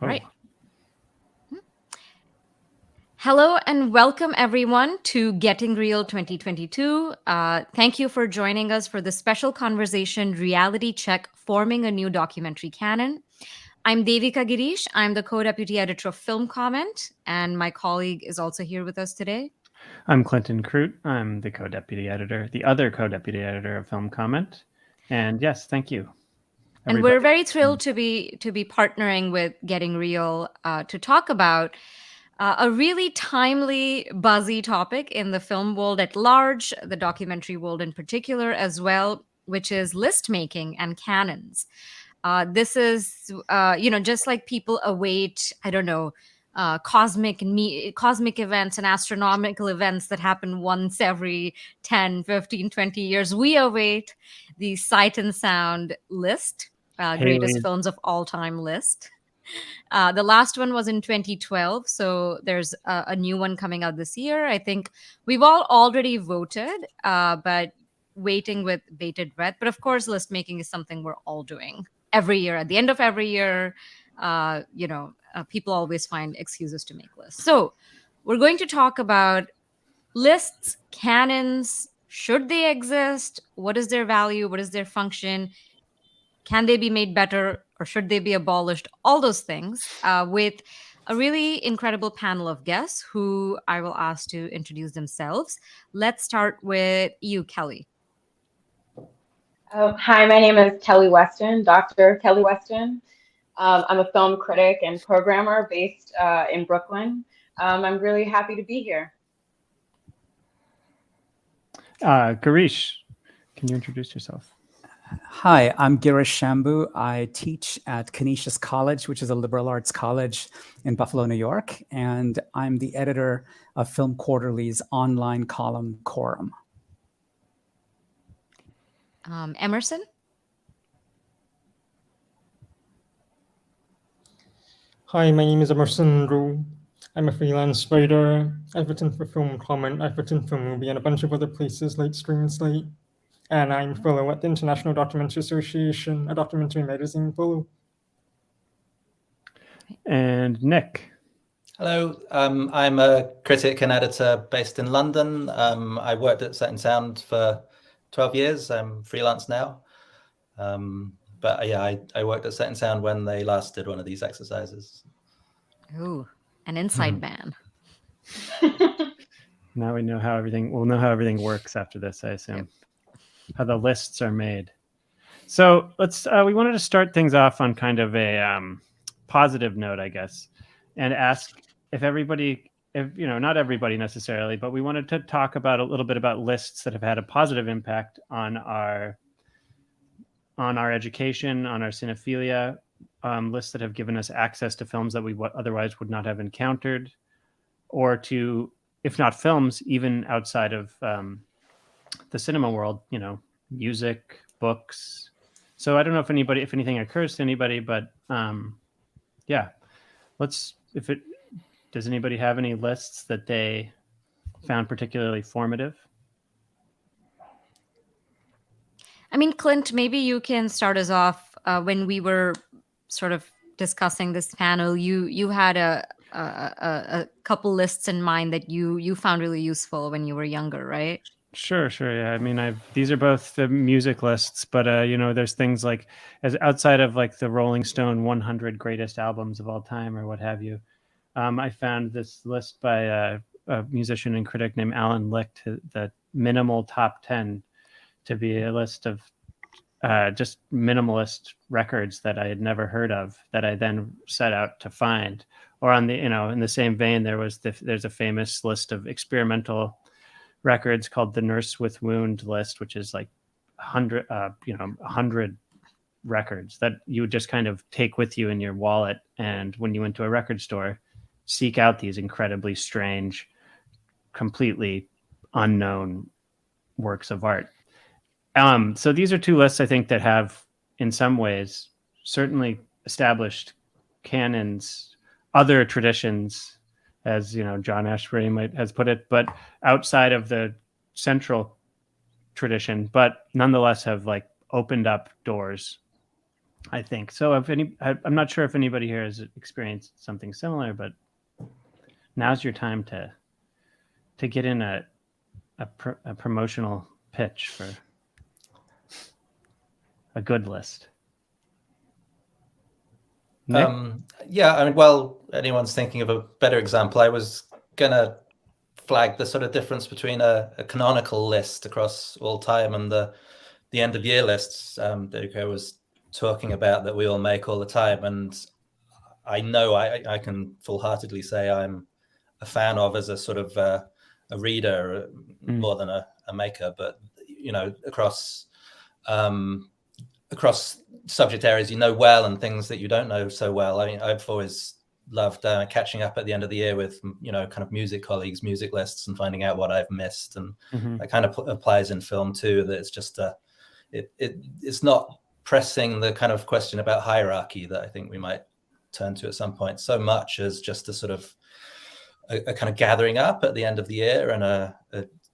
Oh. Right. Hello and welcome everyone to Getting Real 2022. Thank you for joining us for this special conversation, Reality Check, Forming a New Documentary Canon. I'm Devika Girish. I'm the co-deputy editor of Film Comment, and my colleague is also here with us today. I'm Clinton Krute. I'm the co-deputy editor, the other co-deputy editor of Film Comment. And yes, thank you. And we're very thrilled to be partnering with Getting Real to talk about a really timely, buzzy topic in the film world at large, the documentary world in particular as well, which is list making and canons. This is, just like people await, cosmic events and astronomical events that happen once every 10, 15, 20 years. We await the Sight and Sound list, greatest films of all time list. The last one was in 2012, so there's a new one coming out this year. I think we've all already voted, but waiting with bated breath. But of course, list making is something we're all doing every year. At the end of every year, people always find excuses to make lists. So we're going to talk about lists, canons. Should they exist? What is their value? What is their function? Can they be made better or should they be abolished? All those things with a really incredible panel of guests who I will ask to introduce themselves. Let's start with you, Kelli. Hi, my name is Kelli Weston, Dr. Kelli Weston. I'm a film critic and programmer based in Brooklyn. I'm really happy to be here. Girish, can you introduce yourself? Hi, I'm Girish Shambu. I teach at Canisius College, which is a liberal arts college in Buffalo, New York, and I'm the editor of Film Quarterly's online column, Quorum. Emerson? Hi, my name is Emerson Rue. I'm a freelance writer. I've written for Film Comment, I've written for Movie, and a bunch of other places like Screen Slate. And I'm a fellow at the International Documentary Association, a documentary magazine fellow. And Nick. Hello, I'm a critic and editor based in London. I worked at Set and Sound for 12 years. I'm freelance now. But yeah, I worked at Set and Sound when they last did one of these exercises. Ooh, an inside man. Now we'll know how everything works after this, I assume. Yep. How the lists are made. So let's we wanted to start things off on kind of a positive note, I guess, and ask if not everybody necessarily, but we wanted to talk about a little bit about lists that have had a positive impact on our education, on our cinephilia, lists that have given us access to films that we otherwise would not have encountered, or to, if not films, even outside of the cinema world, music, books. So I don't know if anything occurs to anybody, but yeah, does anybody have any lists that they found particularly formative? I mean, Clint, maybe you can start us off. When we were sort of discussing this panel, you had a couple lists in mind that you found really useful when you were younger, right? Sure. Yeah. I mean, these are both the music lists, but there's things like, as outside of like the Rolling Stone 100 greatest albums of all time or what have you. I found this list by a musician and critic named Alan Licht, the Minimal Top 10, to be a list of just minimalist records that I had never heard of that I then set out to find. Or on the, in the same vein, there's a famous list of experimental records called the Nurse with Wound list, which is like 100 records that you would just kind of take with you in your wallet. And when you went to a record store, seek out these incredibly strange, completely unknown works of art. So these are two lists, I think, that have, in some ways, certainly established canons, other traditions, as John Ashbery has put it, but outside of the central tradition, but nonetheless have like opened up doors I think so. I'm not sure if anybody here has experienced something similar, but now's your time to get in a promotional pitch for a good list. Nick? Yeah, I mean, well, anyone's thinking of a better example. I was gonna flag the sort of difference between a canonical list across all time and the end of year lists Devika was talking about that we all make all the time. And I know I can full-heartedly say I'm a fan of as a sort of a reader more than a maker, but across subject areas you know well and things that you don't know so well. I mean, I've always loved catching up at the end of the year with kind of music colleagues, music lists, and finding out what I've missed. And that kind of applies in film too, that it's just it's not pressing the kind of question about hierarchy that I think we might turn to at some point, so much as just a sort of a kind of gathering up at the end of the year, and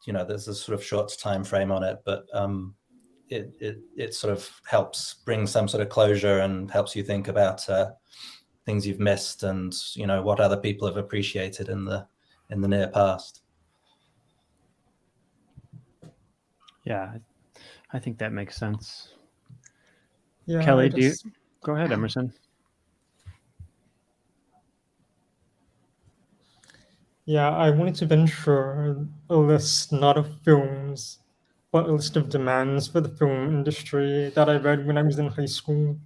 there's a sort of short time frame on it, but it sort of helps bring some sort of closure and helps you think about things you've missed and what other people have appreciated in the near past. Yeah, I think that makes sense. Yeah, Kelly, go ahead, Emerson. Yeah, I wanted to venture a list not of films, but a list of demands for the film industry that I read when I was in high school.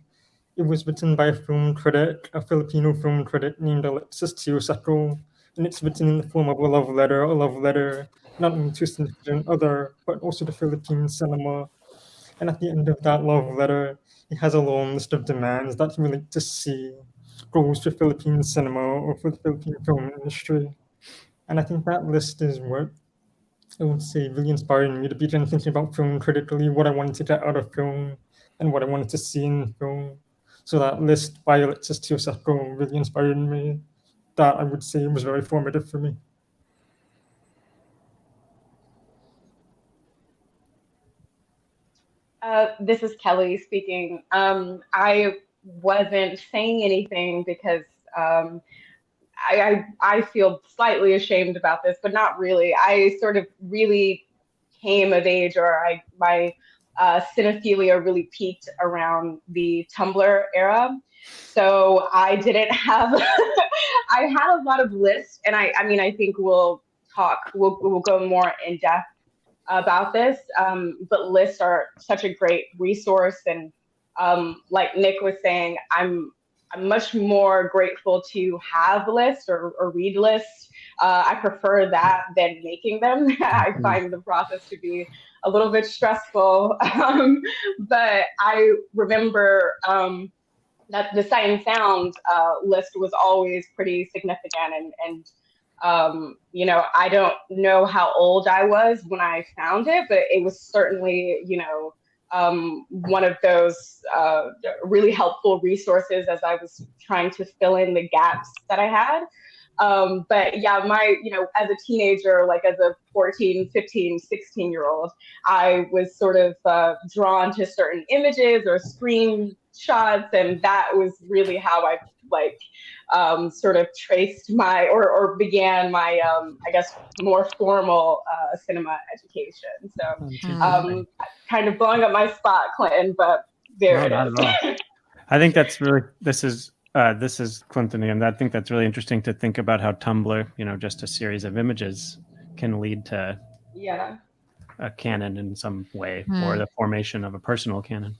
It was written by a film critic, a Filipino film critic named Alexis Teosecco, and it's written in the form of a love letter, not only to a significant other, but also to Philippine cinema. And at the end of that love letter, he has a long list of demands that he would like to see goals for Philippine cinema or for the Philippine film industry. And I think that list is what I would say really inspired me to begin thinking about film critically, what I wanted to get out of film and what I wanted to see in film. So that list by Alexis Teosecco really inspired me. That I would say was very formative for me. This is Kelly speaking. I wasn't saying anything because I feel slightly ashamed about this, but not really. I sort of really came of age, or my cinephilia really peaked around the Tumblr era. So I didn't have, I had a lot of lists, and I mean, I think we'll go more in depth about this, but lists are such a great resource. And like Nick was saying, I'm much more grateful to have lists or read lists. I prefer that than making them. I find the process to be a little bit stressful. But I remember that the Sight and Sound list was always pretty significant. And I don't know how old I was when I found it, but it was certainly, one of those really helpful resources as I was trying to fill in the gaps that I had. But yeah, as a teenager, like as a 14, 15, 16-year-old, I was sort of drawn to certain images or screenshots, and that was really how I sort of traced my or began my I guess more formal cinema education. So kind of blowing up my spot, Clinton, but there it is. I think that's really this is Clinton again. I think that's really interesting to think about how Tumblr, just a series of images, can lead to a canon in some way, or the formation of a personal canon.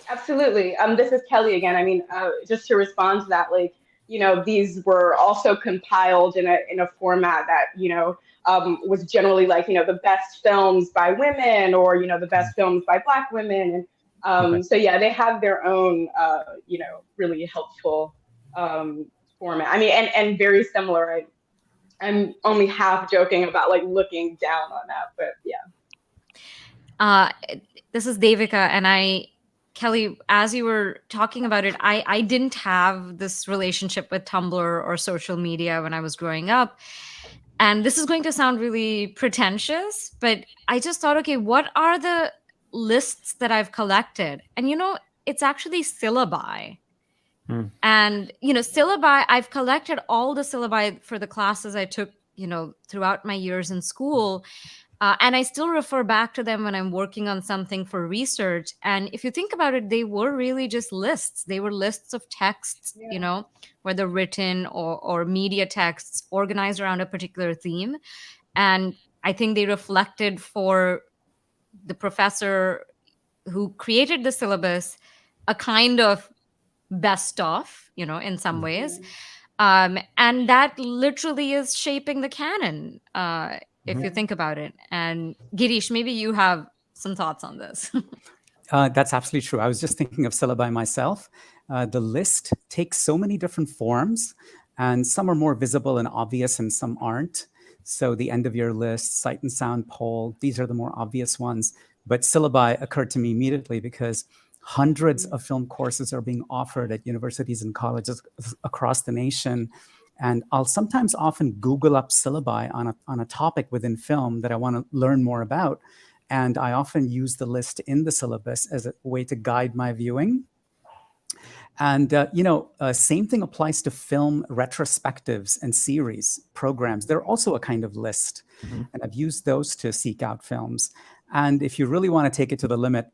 Absolutely. This is Kelly again. I mean, just to respond to that, these were also compiled in a format that, was generally the best films by women, or, the best films by Black women. And so, yeah, they have their own, really helpful format. I mean, and very similar. I'm only half joking about looking down on that, but yeah. This is Devika, and Kelly, as you were talking about it, I didn't have this relationship with Tumblr or social media when I was growing up. And this is going to sound really pretentious, but I just thought, okay, what are the lists that I've collected? And it's actually syllabi. Hmm. And, syllabi, I've collected all the syllabi for the classes I took, throughout my years in school. And I still refer back to them when I'm working on something for research. And if you think about it, they were really just lists. They were lists of texts, whether written or media texts organized around a particular theme. And I think they reflected for the professor who created the syllabus a kind of best of, in some ways. And that literally is shaping the canon, if you think about it. And Girish, maybe you have some thoughts on this. That's absolutely true. I was just thinking of syllabi myself. The list takes so many different forms, and some are more visible and obvious and some aren't. So the end of year list, sight and sound poll, these are the more obvious ones. But syllabi occurred to me immediately because hundreds of film courses are being offered at universities and colleges across the nation. And I'll sometimes often Google up syllabi on a topic within film that I want to learn more about. And I often use the list in the syllabus as a way to guide my viewing. And, same thing applies to film retrospectives and series programs. They're also a kind of list. Mm-hmm. And I've used those to seek out films. And if you really want to take it to the limit,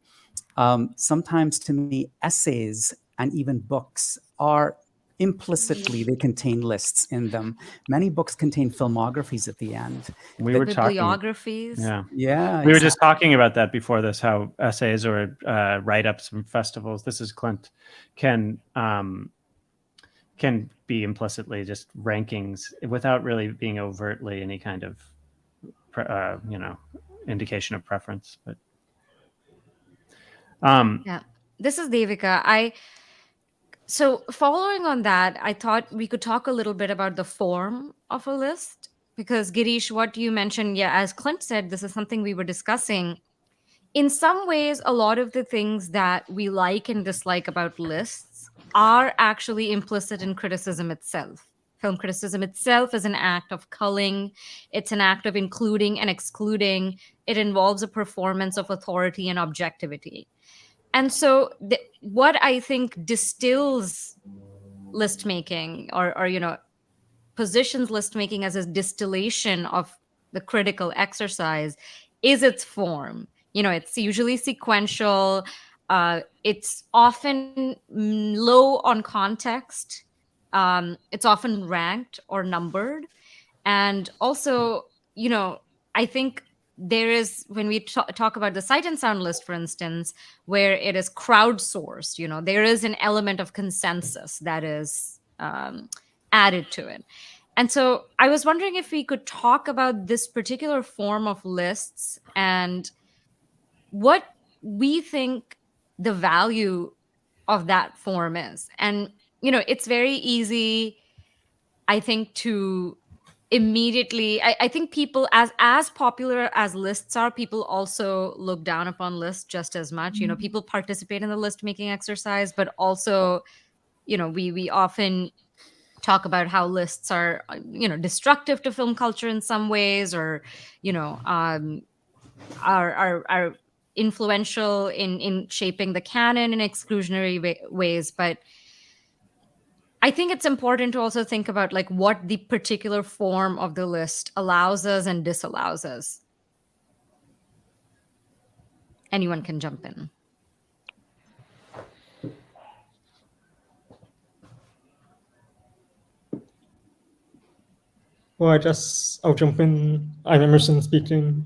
sometimes to me, essays and even books are implicitly, they contain lists in them. Many books contain filmographies at the end. We were talking, bibliographies. Yeah, we were just talking about that before this, how essays or write-ups from festivals, this is Clint, can be implicitly just rankings without really being overtly any kind of indication of preference. But this is Devika. So following on that, I thought we could talk a little bit about the form of a list, because Girish, what you mentioned, as Clint said, this is something we were discussing. In some ways, a lot of the things that we like and dislike about lists are actually implicit in criticism itself. Film criticism itself is an act of culling. It's an act of including and excluding. It involves a performance of authority and objectivity. And so what I think distills list making or positions list making as a distillation of the critical exercise is its form. It's usually sequential. It's often low on context. It's often ranked or numbered. And also, I think there is, when we talk about the sight and sound list, for instance, where it is crowdsourced, there is an element of consensus that is added to it. And so I was wondering if we could talk about this particular form of lists and what we think the value of that form is. And, it's very easy, I think, to immediately, I think people, as popular as lists are, people also look down upon lists just as much. People participate in the list making exercise, but also, we often talk about how lists are, destructive to film culture in some ways, or, are influential in shaping the canon in exclusionary ways. But I think it's important to also think about what the particular form of the list allows us and disallows us. Anyone can jump in. Well, I'll jump in. I'm Emerson speaking.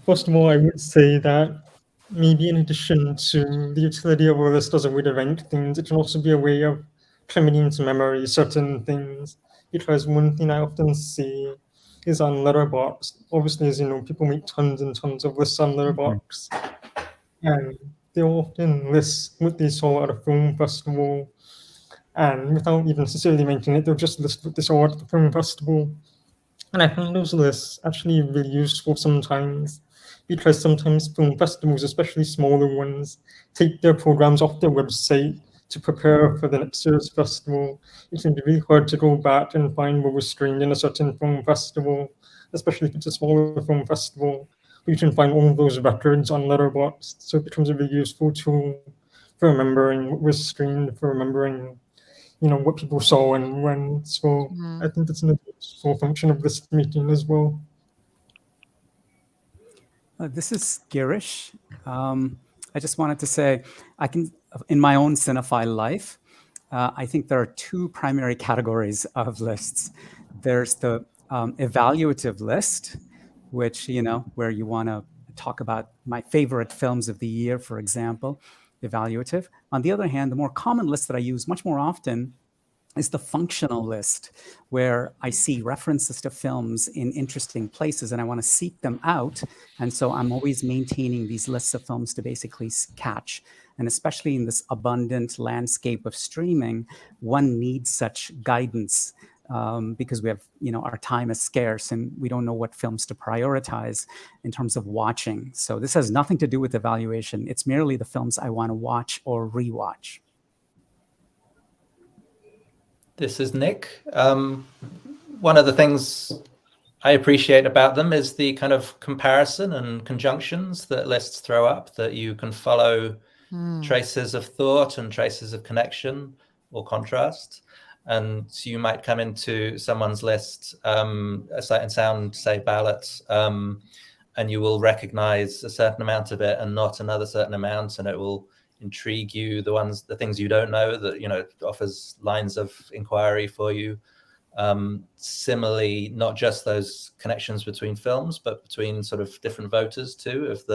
First of all, I would say that maybe in addition to the utility of a list as a way to rank things, it can also be a way of committing into memory certain things. Because one thing I often see is on Letterboxd. Obviously, as you know, people make tons and tons of lists on Letterboxd. And they often list what they saw at a film festival. And without even necessarily mentioning it, they'll just list what they saw at the film festival. And I find those lists actually really useful sometimes, because sometimes film festivals, especially smaller ones, take their programs off their website to prepare for the next year's festival. It can be really hard to go back and find what was screened in a certain film festival, especially if it's a smaller film festival. You can find all of those records on Letterboxd, so it becomes a really useful tool for for remembering what was screened, for remembering, what people saw and when. So I think it's an useful function of this meeting as well. This is Girish. I just wanted to say, in my own cinephile life, I think there are two primary categories of lists. There's the evaluative list, which, where you want to talk about my favorite films of the year, for example, evaluative. On the other hand, the more common list that I use much more often is the functional list, where I see references to films in interesting places and I want to seek them out. And so I'm always maintaining these lists of films to basically catch. And especially in this abundant landscape of streaming, one needs such guidance because we have, our time is scarce and we don't know what films to prioritize in terms of watching. So this has nothing to do with evaluation. It's merely the films I want to watch or rewatch. This is Nick. One of the things I appreciate about them is the kind of comparison and conjunctions that lists throw up, that you can follow traces of thought and traces of connection or contrast. And so you might come into someone's list, a Sight and Sound, say, ballot, and you will recognize a certain amount of it and not another certain amount, and it will intrigue you, the things you don't know, that offers lines of inquiry for you. Similarly, not just those connections between films, but between sort of different voters too. If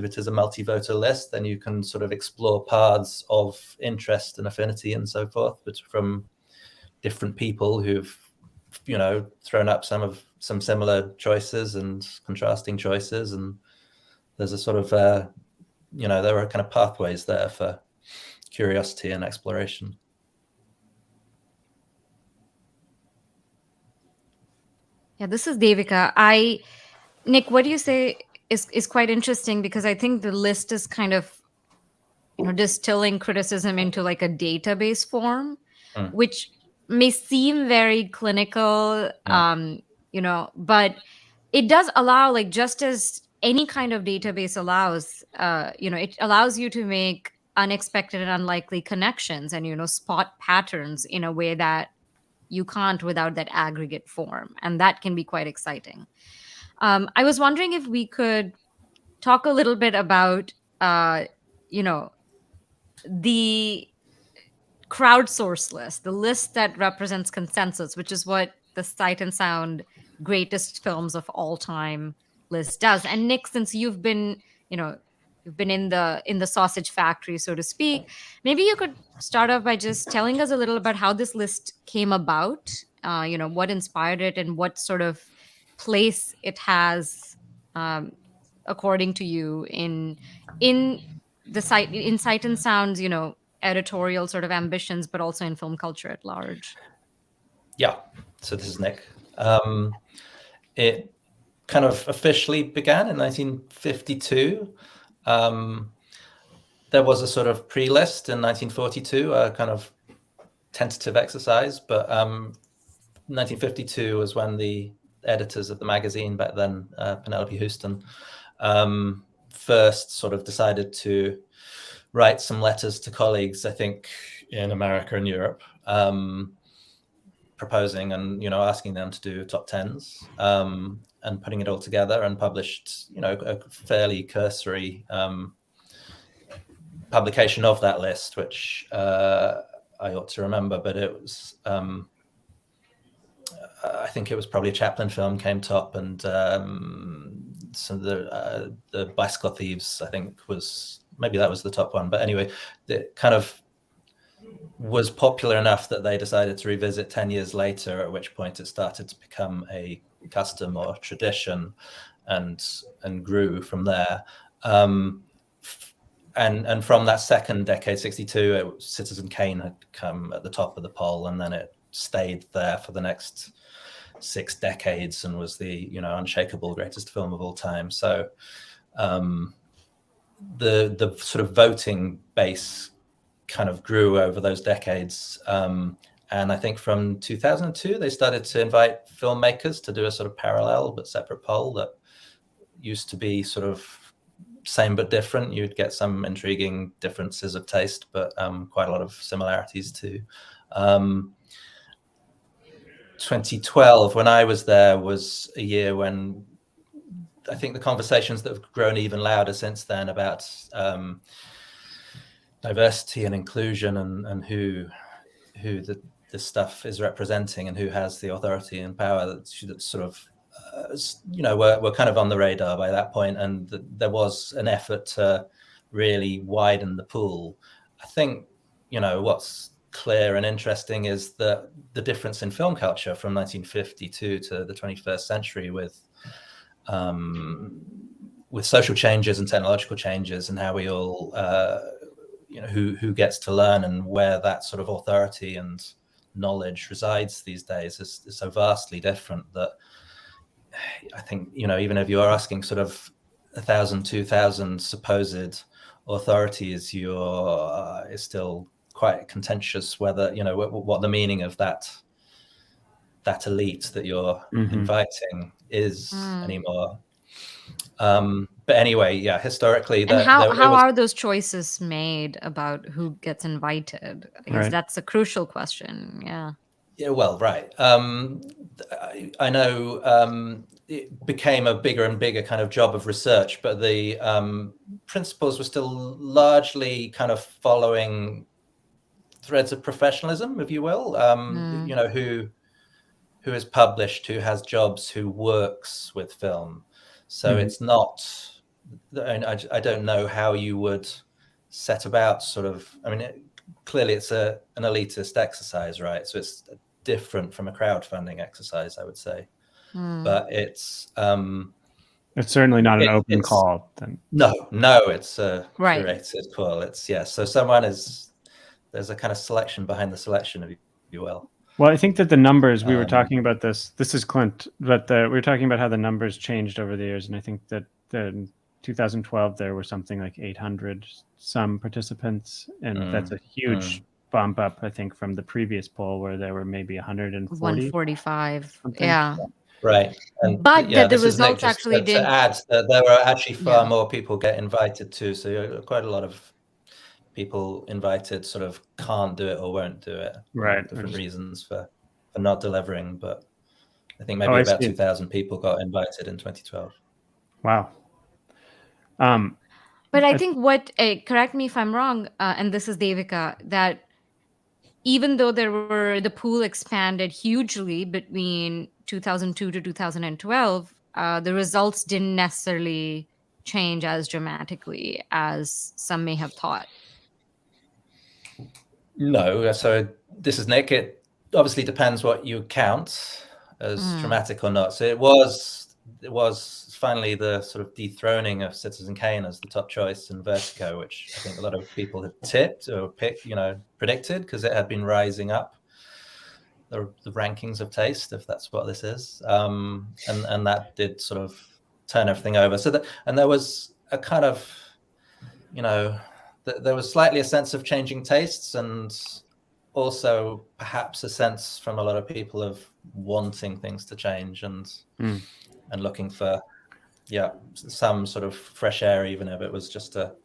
it is a multi-voter list, then you can sort of explore paths of interest and affinity and so forth, but from different people who've thrown up some similar choices and contrasting choices, and there's a sort of there are kind of pathways there for curiosity and exploration. Yeah, this is Devika. Nick, what do you say is quite interesting, because I think the list is kind of distilling criticism into like a database form, which may seem very clinical, but it does allow, like, just as any kind of database allows, it allows you to make unexpected and unlikely connections and spot patterns in a way that you can't without that aggregate form, and that can be quite exciting. I was wondering if we could talk a little bit about the crowdsourced list, the list that represents consensus, which is what the Sight and Sound greatest films of all time list does. And Nick, since you've been in the sausage factory, so to speak, maybe you could start off by just telling us a little about how this list came about, what inspired it and what sort of place it has, according to you, in Sight and Sound's editorial sort of ambitions, but also in film culture at large. Yeah, so this is Nick. It kind of officially began in 1952. There was a sort of pre-list in 1942, a kind of tentative exercise, but 1952 was when the editors of the magazine back then, Penelope Houston, first sort of decided to write some letters to colleagues, I think, in America and Europe, proposing and asking them to do top tens, and putting it all together, and published a fairly cursory publication of that list, which I ought to remember, but it was I think it was probably a Chaplin film came top, and some of the Bicycle Thieves, I think, maybe that was the top one. But anyway, it kind of was popular enough that they decided to revisit 10 years later, at which point it started to become a custom or tradition, and grew from there. And from that second decade, 62, Citizen Kane had come at the top of the poll, and then it stayed there for the next 6 decades and was the unshakable greatest film of all time. So the sort of voting base kind of grew over those decades, and I think from 2002 they started to invite filmmakers to do a sort of parallel but separate poll that used to be sort of same but different. You'd get some intriguing differences of taste, but quite a lot of similarities too. 2012, when I was there, was a year when I think the conversations that have grown even louder since then about diversity and inclusion and who this stuff is representing and who has the authority and power that sort of were kind of on the radar by that point, and there was an effort to really widen the pool. I think what's clear and interesting is the difference in film culture from 1952 to the 21st century with social changes and technological changes, and how we all who gets to learn and where that sort of authority and knowledge resides these days is so vastly different that I think even if you are asking sort of 1,000, 2,000 supposed authorities, it's still quite contentious whether what the meaning of that elite that you're inviting is anymore. But anyway, yeah, historically, and how are those choices made about who gets invited? Because that's a crucial question. Yeah, well, right. I know it became a bigger and bigger kind of job of research, but the principles were still largely kind of following threads of professionalism, if you will. Who is published, who has jobs, who works with film. So it's not. I don't know how you would set about sort of. I mean, clearly it's an elitist exercise, right? So it's different from a crowdfunding exercise, I would say. But it's certainly not an open call. Then no, it's a curated call. So there's a kind of selection behind the selection, if you will. Well, I think that the numbers, we were talking about this is Clint, but we were talking about how the numbers changed over the years. And I think that in 2012, there were something like 800 some participants. And that's a huge bump up, I think, from the previous poll where there were maybe 140. 145, something. yeah. Right. And but the results actually did. To add that there were actually far more people get invited too. So quite a lot of people invited sort of can't do it or won't do it. Right. Different reasons for not delivering. But I think maybe about 2,000 people got invited in 2012. Wow. But I think correct me if I'm wrong, and this is Devika, that even though the pool expanded hugely between 2002 to 2012, the results didn't necessarily change as dramatically as some may have thought. No, so this is Nick. It obviously depends what you count as dramatic or not. So it was finally the sort of dethroning of Citizen Kane as the top choice in Vertigo, which I think a lot of people had tipped or predicted, because it had been rising up the rankings of taste, if that's what this is, and that did sort of turn everything over. So there was a kind of there was slightly a sense of changing tastes, and also perhaps a sense from a lot of people of wanting things to change and looking for some sort of fresh air, even if it was just a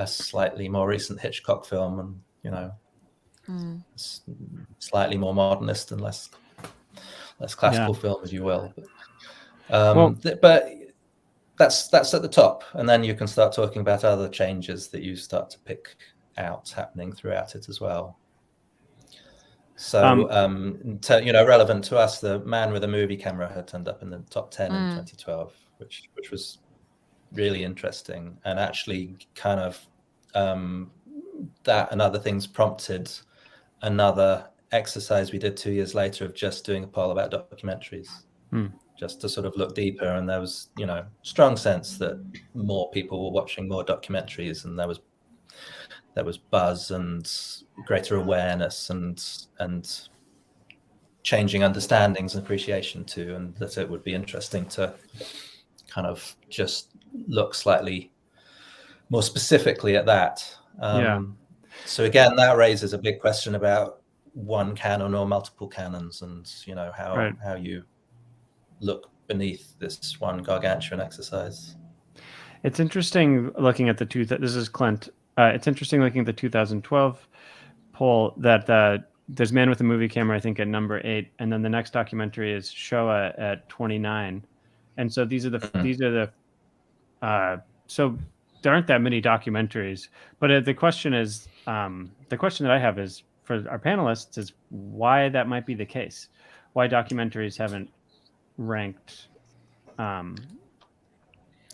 slightly more recent Hitchcock film, and slightly more modernist and less classical film, as you will. But that's at the top, and then you can start talking about other changes that you start to pick out happening throughout it as well. So relevant to us, the man with a movie camera had turned up in the top 10 in 2012, which was really interesting, and actually kind of that and other things prompted another exercise we did 2 years later of just doing a poll about documentaries. Just to sort of look deeper, and there was strong sense that more people were watching more documentaries, and there was buzz and greater awareness and changing understandings and appreciation too, and that it would be interesting to kind of just look slightly more specifically at that. So again, that raises a big question about one canon or multiple canons, and how you look beneath this one gargantuan exercise. It's interesting looking at this is Clint. It's interesting looking at the 2012 poll that there's Man with a Movie Camera, I think, at number 8, and then the next documentary is Shoah at 29, and so these are the so there aren't that many documentaries. But the question is, the question that I have is for our panelists is why that might be the case, why documentaries haven't ranked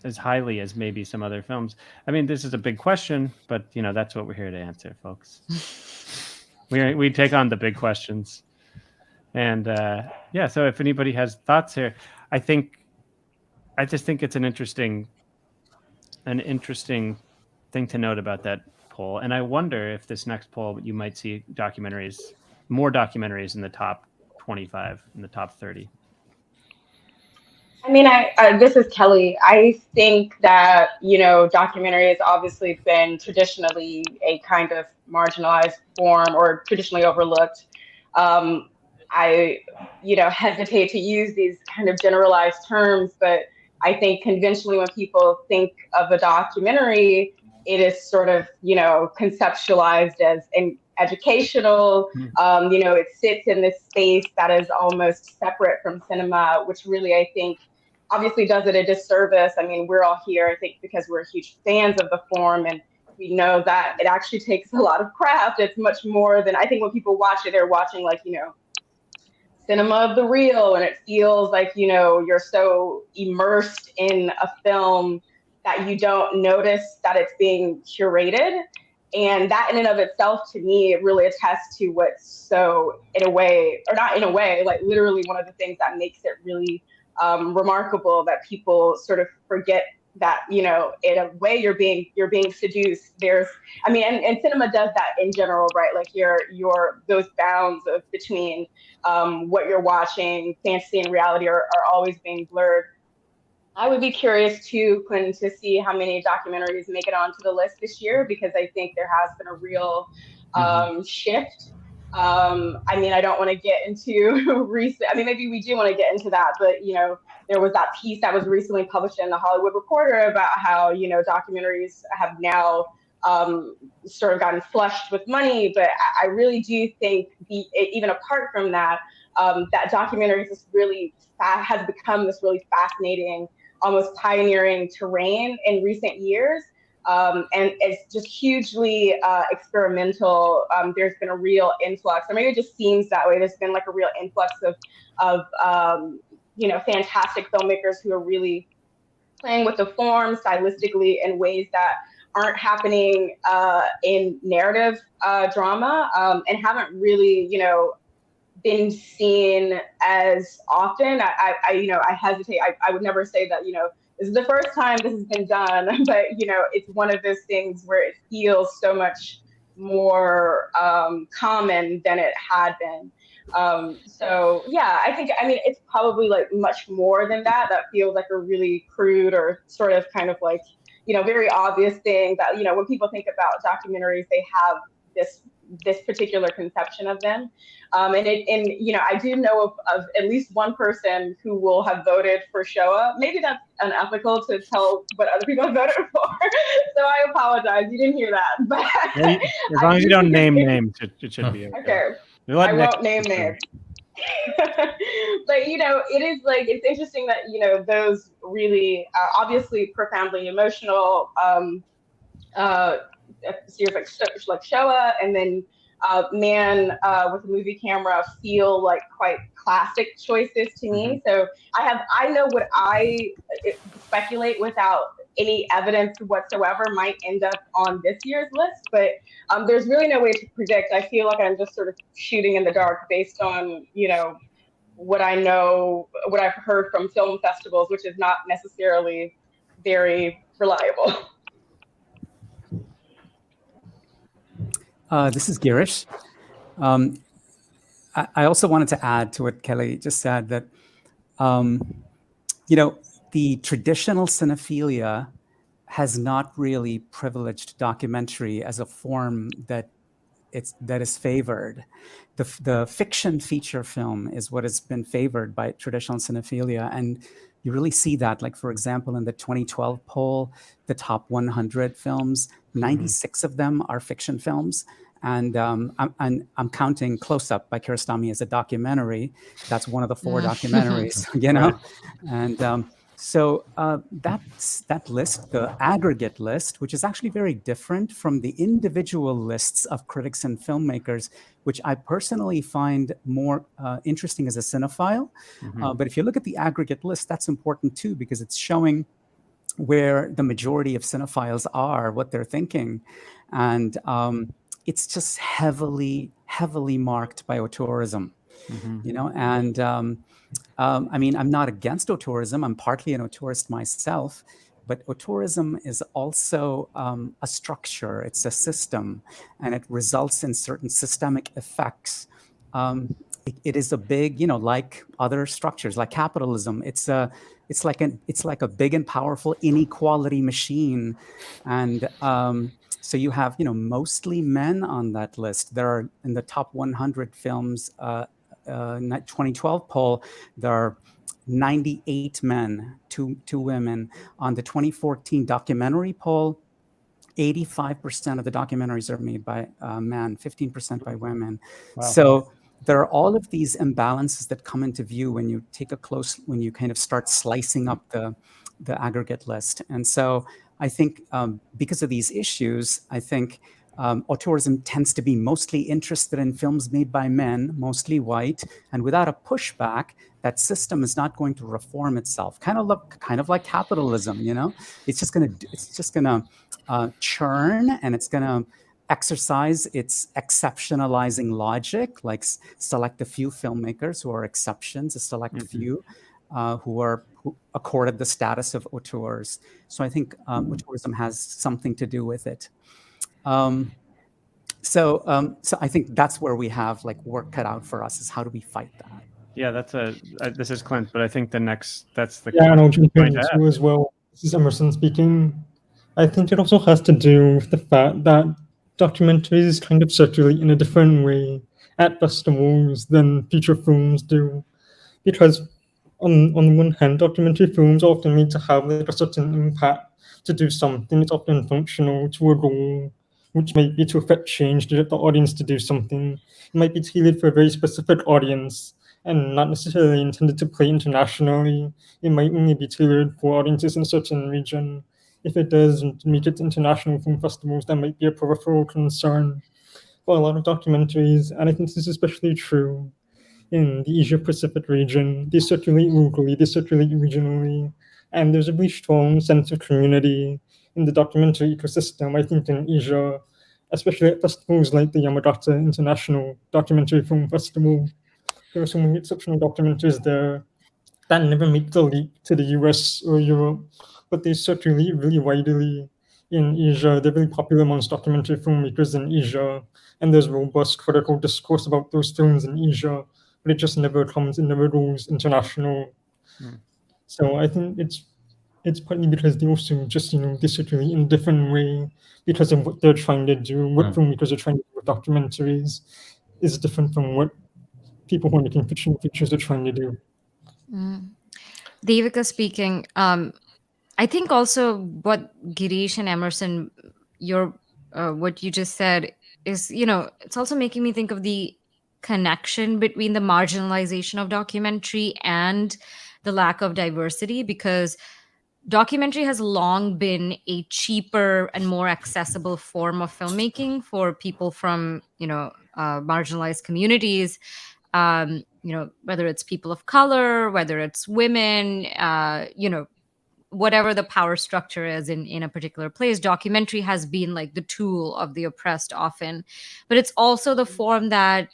as highly as maybe some other films. I mean, this is a big question, but that's what we're here to answer, folks. we take on the big questions, and yeah. So if anybody has thoughts here, I just think it's an interesting thing to note about that poll, and I wonder if this next poll you might see more documentaries in the top 25, in the top 30. I mean, this is Kelli. I think that, documentary has obviously been traditionally a kind of marginalized form or traditionally overlooked. I, hesitate to use these kind of generalized terms, but I think conventionally when people think of a documentary, it is sort of, conceptualized as an educational, it sits in this space that is almost separate from cinema, which really, I think, obviously does it a disservice. I mean, we're all here, I think, because we're huge fans of the form, and we know that it actually takes a lot of craft. It's much more than, I think when people watch it, they're watching like, cinema of the real, and it feels like, you're so immersed in a film that you don't notice that it's being curated. And that in and of itself, to me, it really attests to what's so, in a way, or not in a way, like literally one of the things that makes it really remarkable, that people sort of forget that, in a way you're being seduced. And cinema does that in general, right? Like those bounds of between what you're watching, fantasy and reality are always being blurred. I would be curious too, Quinn, to see how many documentaries make it onto the list this year, because I think there has been a real shift. I mean, I don't want to get into recent, I mean, maybe we do want to get into that, but, there was that piece that was recently published in the Hollywood Reporter about how, documentaries have now sort of gotten flushed with money. But I really do think, even apart from that, that documentaries has become this really fascinating, almost pioneering terrain in recent years. And it's just hugely experimental. There's been a real influx, or maybe it just seems that way. There's been like a real influx of fantastic filmmakers who are really playing with the form stylistically in ways that aren't happening in narrative drama, and haven't really, been seen as often. I hesitate. I would never say that, this is the first time this has been done, but it's one of those things where it feels so much more common than it had been. So yeah, I mean, it's probably like much more than that. That feels like a really crude or sort of kind of like, very obvious thing that, when people think about documentaries, they have this particular conception of them. And I do know of at least one person who will have voted for Shoah. Maybe that's unethical to tell what other people have voted for. So I apologize. You didn't hear that. But as long as you don't name names, it should be okay. Okay. I won't name names. But it is like, it's interesting that those really obviously profoundly emotional series like Shoah, and then Man with a Movie Camera feel like quite classic choices to me. So I know what I speculate without any evidence whatsoever might end up on this year's list, but there's really no way to predict. I feel like I'm just sort of shooting in the dark based on what I know, what I've heard from film festivals, which is not necessarily very reliable. This is Girish. I also wanted to add to what Kelli just said that, the traditional cinephilia has not really privileged documentary as a form that is favored. The fiction feature film is what has been favored by traditional cinephilia, and you really see that. Like, for example, in the 2012 poll, the top 100 films, 96 of them are fiction films. And I'm counting Close Up by Kiarostami as a documentary. That's one of the 4 documentaries, you know? Right. And so that list, the aggregate list, which is actually very different from the individual lists of critics and filmmakers, which I personally find more interesting as a cinephile. But if you look at the aggregate list, that's important too, because it's showing where the majority of cinephiles are, what they're thinking. And it's just heavily marked by auteurism, you know? And I mean, I'm not against auteurism. I'm partly an auteurist myself, but auteurism is also a structure. It's a system, and it results in certain systemic effects. It is a big, you know, like other structures, like capitalism. It's like a big and powerful inequality machine, and so you have, you know, mostly men on that list. There are, in the top 100 films, 2012 poll, there are 98 men, two women. On the 2014 documentary poll, 85% of the documentaries are made by men, 15% by women. Wow. So there are all of these imbalances that come into view when you when you kind of start slicing up the aggregate list. And so I think because of these issues, I think auteurism tends to be mostly interested in films made by men, mostly white, and without a pushback, that system is not going to reform itself. Kind of like capitalism, you know. It's just gonna churn, and it's gonna exercise its exceptionalizing logic, like select a few filmmakers who are exceptions, a select few who accorded the status of auteurs. So I think auteurism has something to do with it. So I think that's where we have like work cut out for us, is how do we fight that? Yeah, this is Clint, but I think that's the Yeah, and I'll jump point in to too as well. This is Emerson speaking. I think it also has to do with the fact that documentaries kind of circulate in a different way at festivals than feature films do. Because on the one hand, documentary films are often made to have like a certain impact, to do something. It's often functional to a goal, which might be to affect change, to get the audience to do something. It might be tailored for a very specific audience and not necessarily intended to play internationally. It might only be tailored for audiences in a certain region. If it does make it to international film festivals, that might be a peripheral concern for a lot of documentaries. And I think this is especially true in the Asia Pacific region. They circulate locally, they circulate regionally, and there's a really strong sense of community in the documentary ecosystem, I think, in Asia, especially at festivals like the Yamagata International Documentary Film Festival. There are so many exceptional documentaries there that never make the leap to the US or Europe, but they circulate really widely in Asia. They're very popular amongst documentary filmmakers in Asia, and there's robust critical discourse about those films in Asia, but it just never comes, it never goes international. So I think it's partly because they also just, you know, they circulate in a different way because of what they're trying to do. What filmmakers are trying to do with documentaries is different from what people who are making fictional features are trying to do. Devika speaking. I think also what Girish and Emerson, what you just said is, you know, it's also making me think of the connection between the marginalization of documentary and the lack of diversity, because documentary has long been a cheaper and more accessible form of filmmaking for people from, you know, marginalized communities. You know, whether it's people of color, whether it's women, you know, whatever the power structure is in a particular place, documentary has been like the tool of the oppressed often. But it's also the form that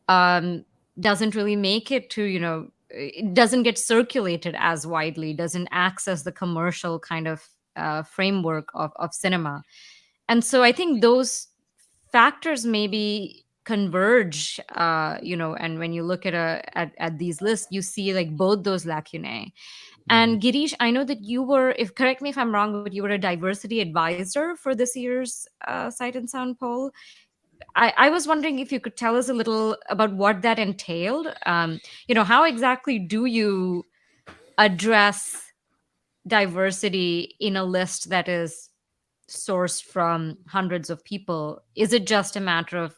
doesn't really make it to, you know, it doesn't get circulated as widely, doesn't access the commercial kind of framework of cinema. And so I think those factors maybe converge, you know, and when you look at these lists, you see like both those lacunae. And Girish, I know that you were, if correct me if I'm wrong, but you were a diversity advisor for this year's Sight and Sound poll. I was wondering if you could tell us a little about what that entailed. You know, how exactly do you address diversity in a list that is sourced from hundreds of people? Is it just a matter of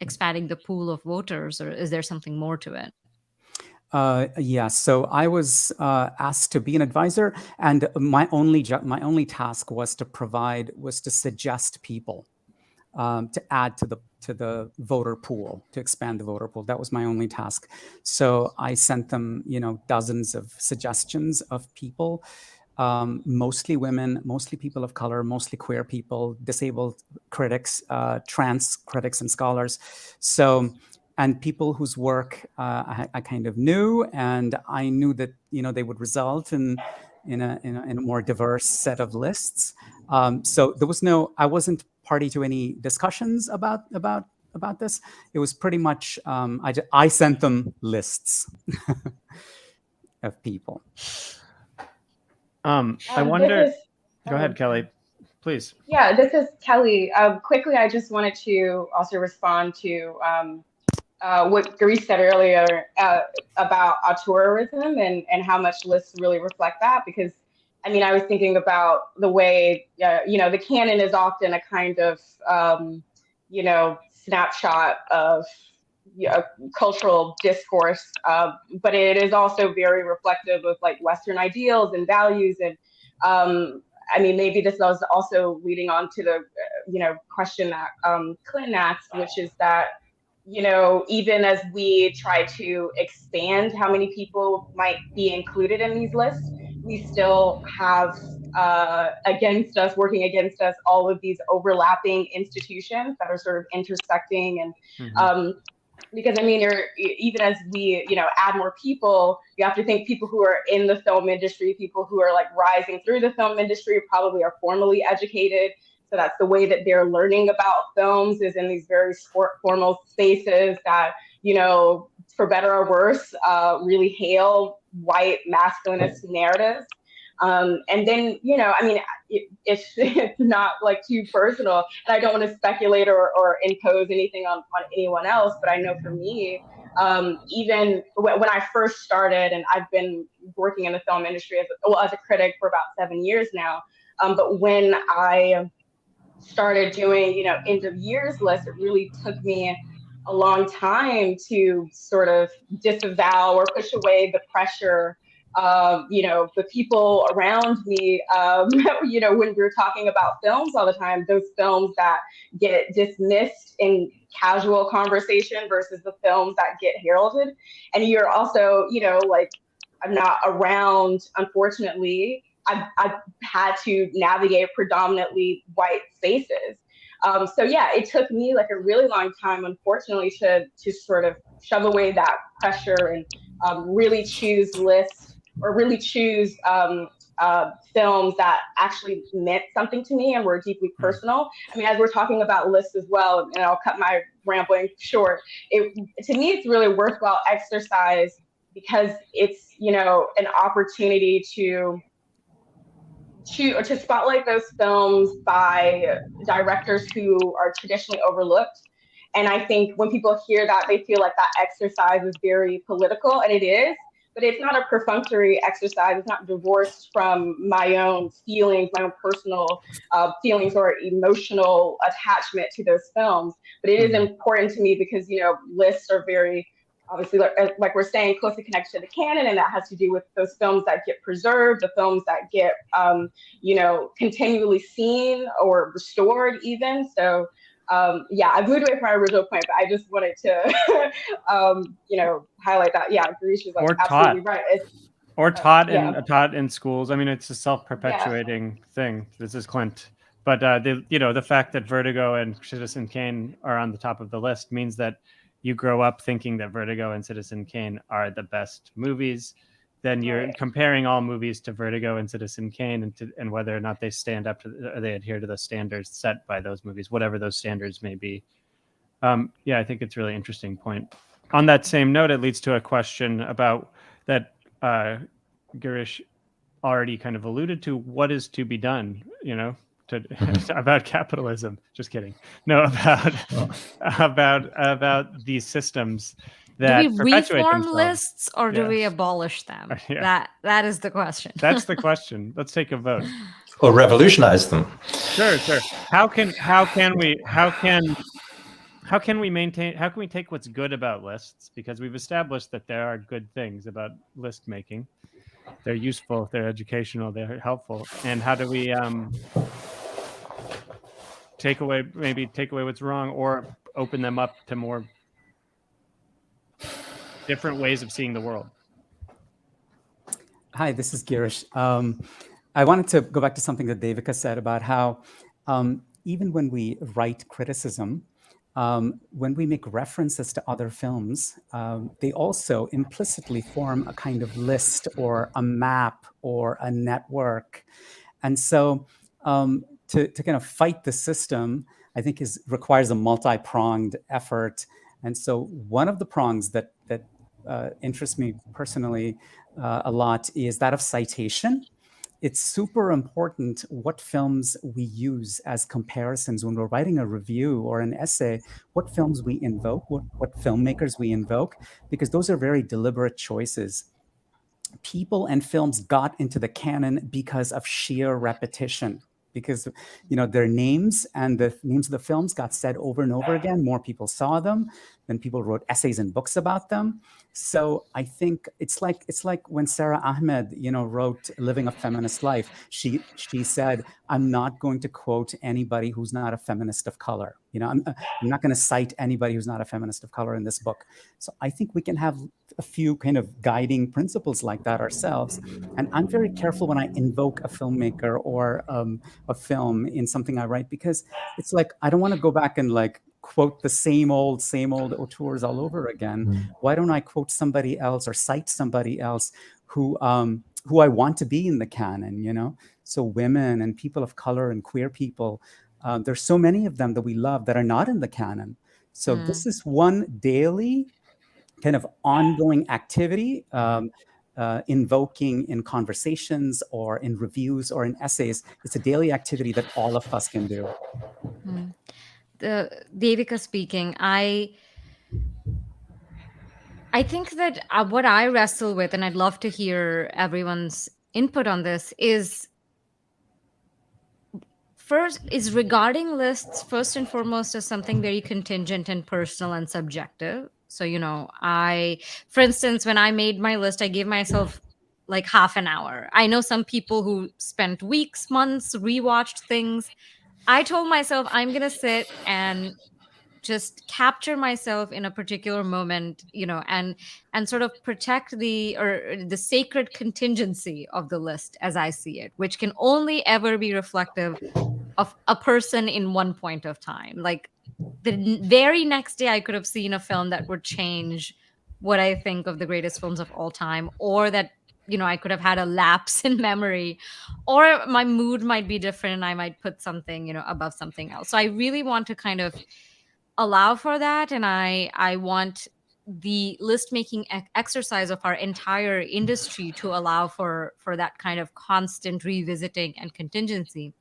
expanding the pool of voters, or is there something more to it? Yeah, so I was asked to be an advisor, and my only task was to suggest people to add to the voter pool, to expand the voter pool. That was my only task. So I sent them, dozens of suggestions of people, mostly women, mostly people of color, mostly queer people, disabled critics, trans critics and scholars. So, and people whose work I kind of knew, and I knew that they would result in a more diverse set of lists. So there was I wasn't party to any discussions about this. It was pretty much I sent them lists of people. I wonder. Go ahead, Kelli, please. Yeah, this is Kelli. Quickly, I just wanted to also respond to what Girish said earlier about auteurism and how much lists really reflect that. Because, I mean, I was thinking about the way, the canon is often a kind of, snapshot of cultural discourse, but it is also very reflective of like Western ideals and values. And I mean, maybe this was also leading on to the, question that Clinton asked, which is that, even as we try to expand how many people might be included in these lists, we still have working against us, all of these overlapping institutions that are sort of intersecting. And because I mean, even as we, add more people, you have to think people who are in the film industry, people who are like rising through the film industry probably are formally educated. So that's the way that they're learning about films, is in these very formal spaces that, for better or worse, really hail white masculinist narratives. And then, I mean, it's not like too personal, and I don't want to speculate or impose anything on anyone else, but I know for me, even when I first started, and I've been working in the film industry as a critic for about 7 years now, but when I started doing, end of years lists, it really took me a long time to sort of disavow or push away the pressure of, the people around me, when we're talking about films all the time, those films that get dismissed in casual conversation versus the films that get heralded. And you're also, like, I'm not around, unfortunately. I've had to navigate predominantly white spaces. So yeah, it took me like a really long time, unfortunately, to sort of shove away that pressure and really choose lists, or really choose films that actually meant something to me and were deeply personal. I mean, as we're talking about lists as well, and I'll cut my rambling short, to me, it's really a worthwhile exercise, because it's, an opportunity to spotlight those films by directors who are traditionally overlooked. And I think when people hear that, they feel like that exercise is very political, and it is, but it's not a perfunctory exercise. It's not divorced from my own feelings, my own personal feelings or emotional attachment to those films. But it is important to me because, lists are very, obviously, like we're saying, closely connected to the canon, and that has to do with those films that get preserved, the films that get, continually seen or restored even. So, yeah, I've moved away from my original point, but I just wanted to, highlight that. Yeah, Girish is like absolutely right. Taught in schools. I mean, it's a self-perpetuating thing. This is Clint. But the fact that Vertigo and Citizen Kane are on the top of the list means that you grow up thinking that Vertigo and Citizen Kane are the best movies. Then you're comparing all movies to Vertigo and Citizen Kane, and whether or not they stand up to, or they adhere to the standards set by those movies, whatever those standards may be. Yeah, I think it's a really interesting point. On that same note, it leads to a question about that Girish already kind of alluded to. What is to be done, about capitalism? Just kidding. No, about these systems that do we perpetuate reform themselves. lists or do Yeah. we abolish them? Yeah. That is the question. That's the question. Let's take a vote. Or revolutionize them. Sure. How can we take what's good about lists, because we've established that there are good things about list making. They're useful, they're educational, they're helpful. And how do we take away what's wrong, or open them up to more different ways of seeing the world? Hi, this is Girish. I wanted to go back to something that Devika said about how even when we write criticism, when we make references to other films, they also implicitly form a kind of list or a map or a network. And so to kind of fight the system, I think requires a multi-pronged effort. And so one of the prongs that interests me personally a lot is that of citation. It's super important what films we use as comparisons when we're writing a review or an essay, what films we invoke, what filmmakers we invoke, because those are very deliberate choices. People and films got into the canon because of sheer repetition, because their names and the names of the films got said over and over again. More people saw them, then people wrote essays and books about them. So I think it's like when Sarah Ahmed, wrote Living a Feminist Life. She said, I'm not going to quote anybody who's not a feminist of color. I'm not going to cite anybody who's not a feminist of color in this book. So I think we can have a few kind of guiding principles like that ourselves. And I'm very careful when I invoke a filmmaker or a film in something I write, because it's like, I don't want to go back and quote the same old auteurs all over again. Why don't I quote somebody else or cite somebody else who I want to be in the canon, So women and people of color and queer people, there's so many of them that we love that are not in the canon. So this is one daily kind of ongoing activity, invoking in conversations or in reviews or in essays. It's a daily activity that all of us can do. Devika speaking, I think that what I wrestle with, and I'd love to hear everyone's input on this, is regarding lists first and foremost as something very contingent and personal and subjective. So, for instance, when I made my list, I gave myself like half an hour. I know some people who spent weeks, months, rewatched things. I told myself I'm going to sit and just capture myself in a particular moment, and sort of protect the sacred contingency of the list as I see it, which can only ever be reflective of a person in one point of time. Like the very next day I could have seen a film that would change what I think of the greatest films of all time, or that I could have had a lapse in memory, or my mood might be different and I might put something above something else. So I really want to kind of allow for that, and I want the list making exercise of our entire industry to allow for that kind of constant revisiting and contingency.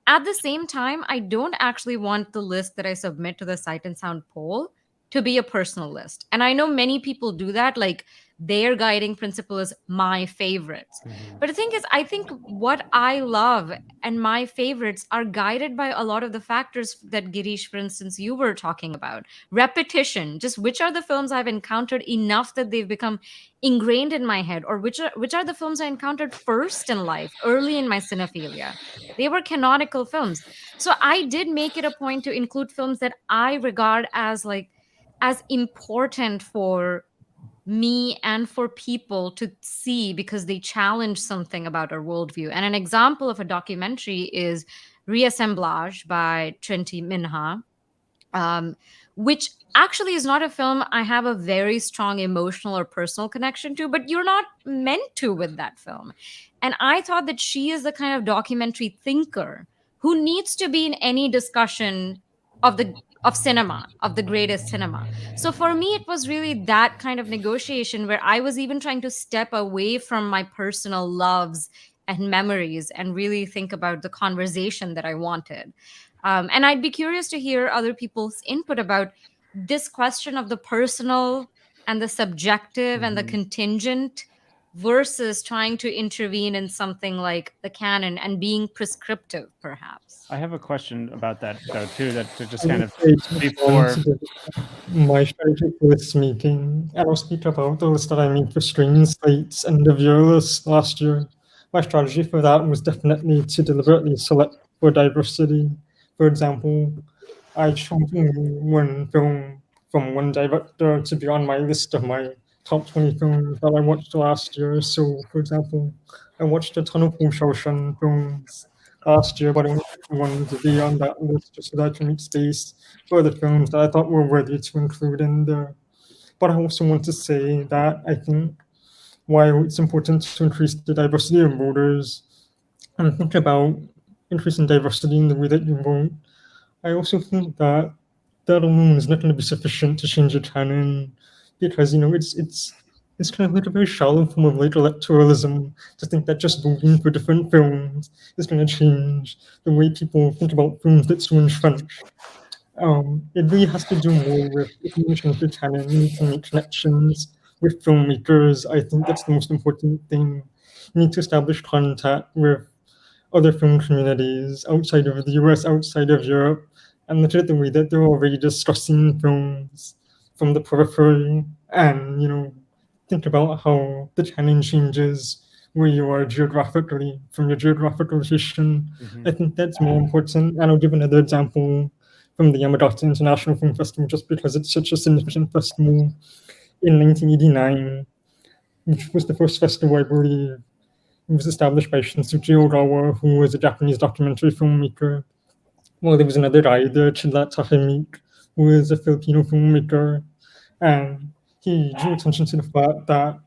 At the same time, I don't actually want the list that I submit to the Sight and Sound poll to be a personal list. And I know many people do that, like their guiding principle is my favorites. But the thing is, I think what I love and my favorites are guided by a lot of the factors that Girish, for instance, you were talking about. Repetition, just which are the films I've encountered enough that they've become ingrained in my head, or which are the films I encountered first in life, early in my cinephilia. They were canonical films. So I did make it a point to include films that I regard as important for me and for people to see because they challenge something about our worldview. And an example of a documentary is Reassemblage by Trinity Minha, which actually is not a film I have a very strong emotional or personal connection to, but you're not meant to with that film. And I thought that she is the kind of documentary thinker who needs to be in any discussion of cinema, of the greatest cinema. So for me, it was really that kind of negotiation where I was even trying to step away from my personal loves and memories and really think about the conversation that I wanted. And I'd be curious to hear other people's input about this question of the personal and the subjective and the contingent versus trying to intervene in something like the canon and being prescriptive, perhaps? I have a question about that though too. That to just I kind would of say to before. respond to my strategy for list making, and I'll speak about the list that I made for streaming slates and the viewer list last year. My strategy for that was definitely to deliberately select for diversity. For example, I chose one film from one director to be on my list of my top 20 films that I watched last year. So, for example, I watched a ton of Shawshank films last year, but I only picked one to be on that list just so that I can make space for the films that I thought were worthy to include in there. But I also want to say that I think while it's important to increase the diversity of voters and think about increasing diversity in the way that you vote, I also think that that alone is not going to be sufficient to change a canon, because it's kind of like a very shallow form of late electoralism to think that just voting for different films is going to change the way people think about films that's so entrenched. It really has to do more with, if you change the canon, you need to make connections with filmmakers. I think that's the most important thing. You need to establish contact with other film communities outside of the US, outside of Europe, and look at the way that they're already discussing films from the periphery, and think about how the canon changes where you are geographically from your geographical location. I think that's more important. And I'll give another example from the Yamagata International Film Festival, just because it's such a significant festival. In 1989, which was the first festival, I believe, it was established by Shinsuke Ogawa, who was a Japanese documentary filmmaker. Well, there was another guy there, Chilat Tahemik, who was a Filipino filmmaker. And he drew attention to the fact that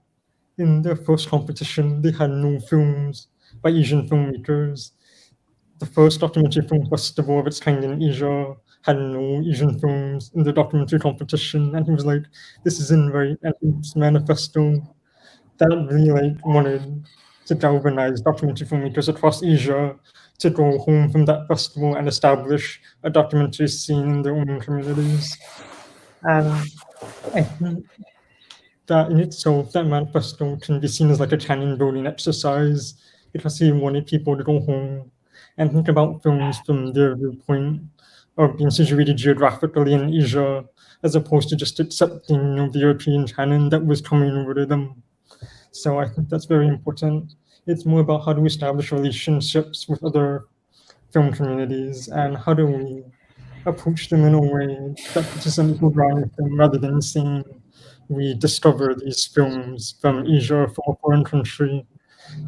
in their first competition, they had no films by Asian filmmakers. The first documentary film festival of its kind in Asia had no Asian films in the documentary competition. And he was like, this isn't right. And his manifesto that really wanted to galvanize documentary filmmakers across Asia to go home from that festival and establish a documentary scene in their own communities. And I think that in itself, that manifesto can be seen as like a canon building exercise, because he wanted people to go home and think about films from their viewpoint of being situated geographically in Asia, as opposed to just accepting the European canon that was coming over to them. So I think that's very important. It's more about how do we establish relationships with other film communities, and how do we approach them in a way that puts us on equal ground with them, rather than saying we discover these films from Asia, from a foreign country,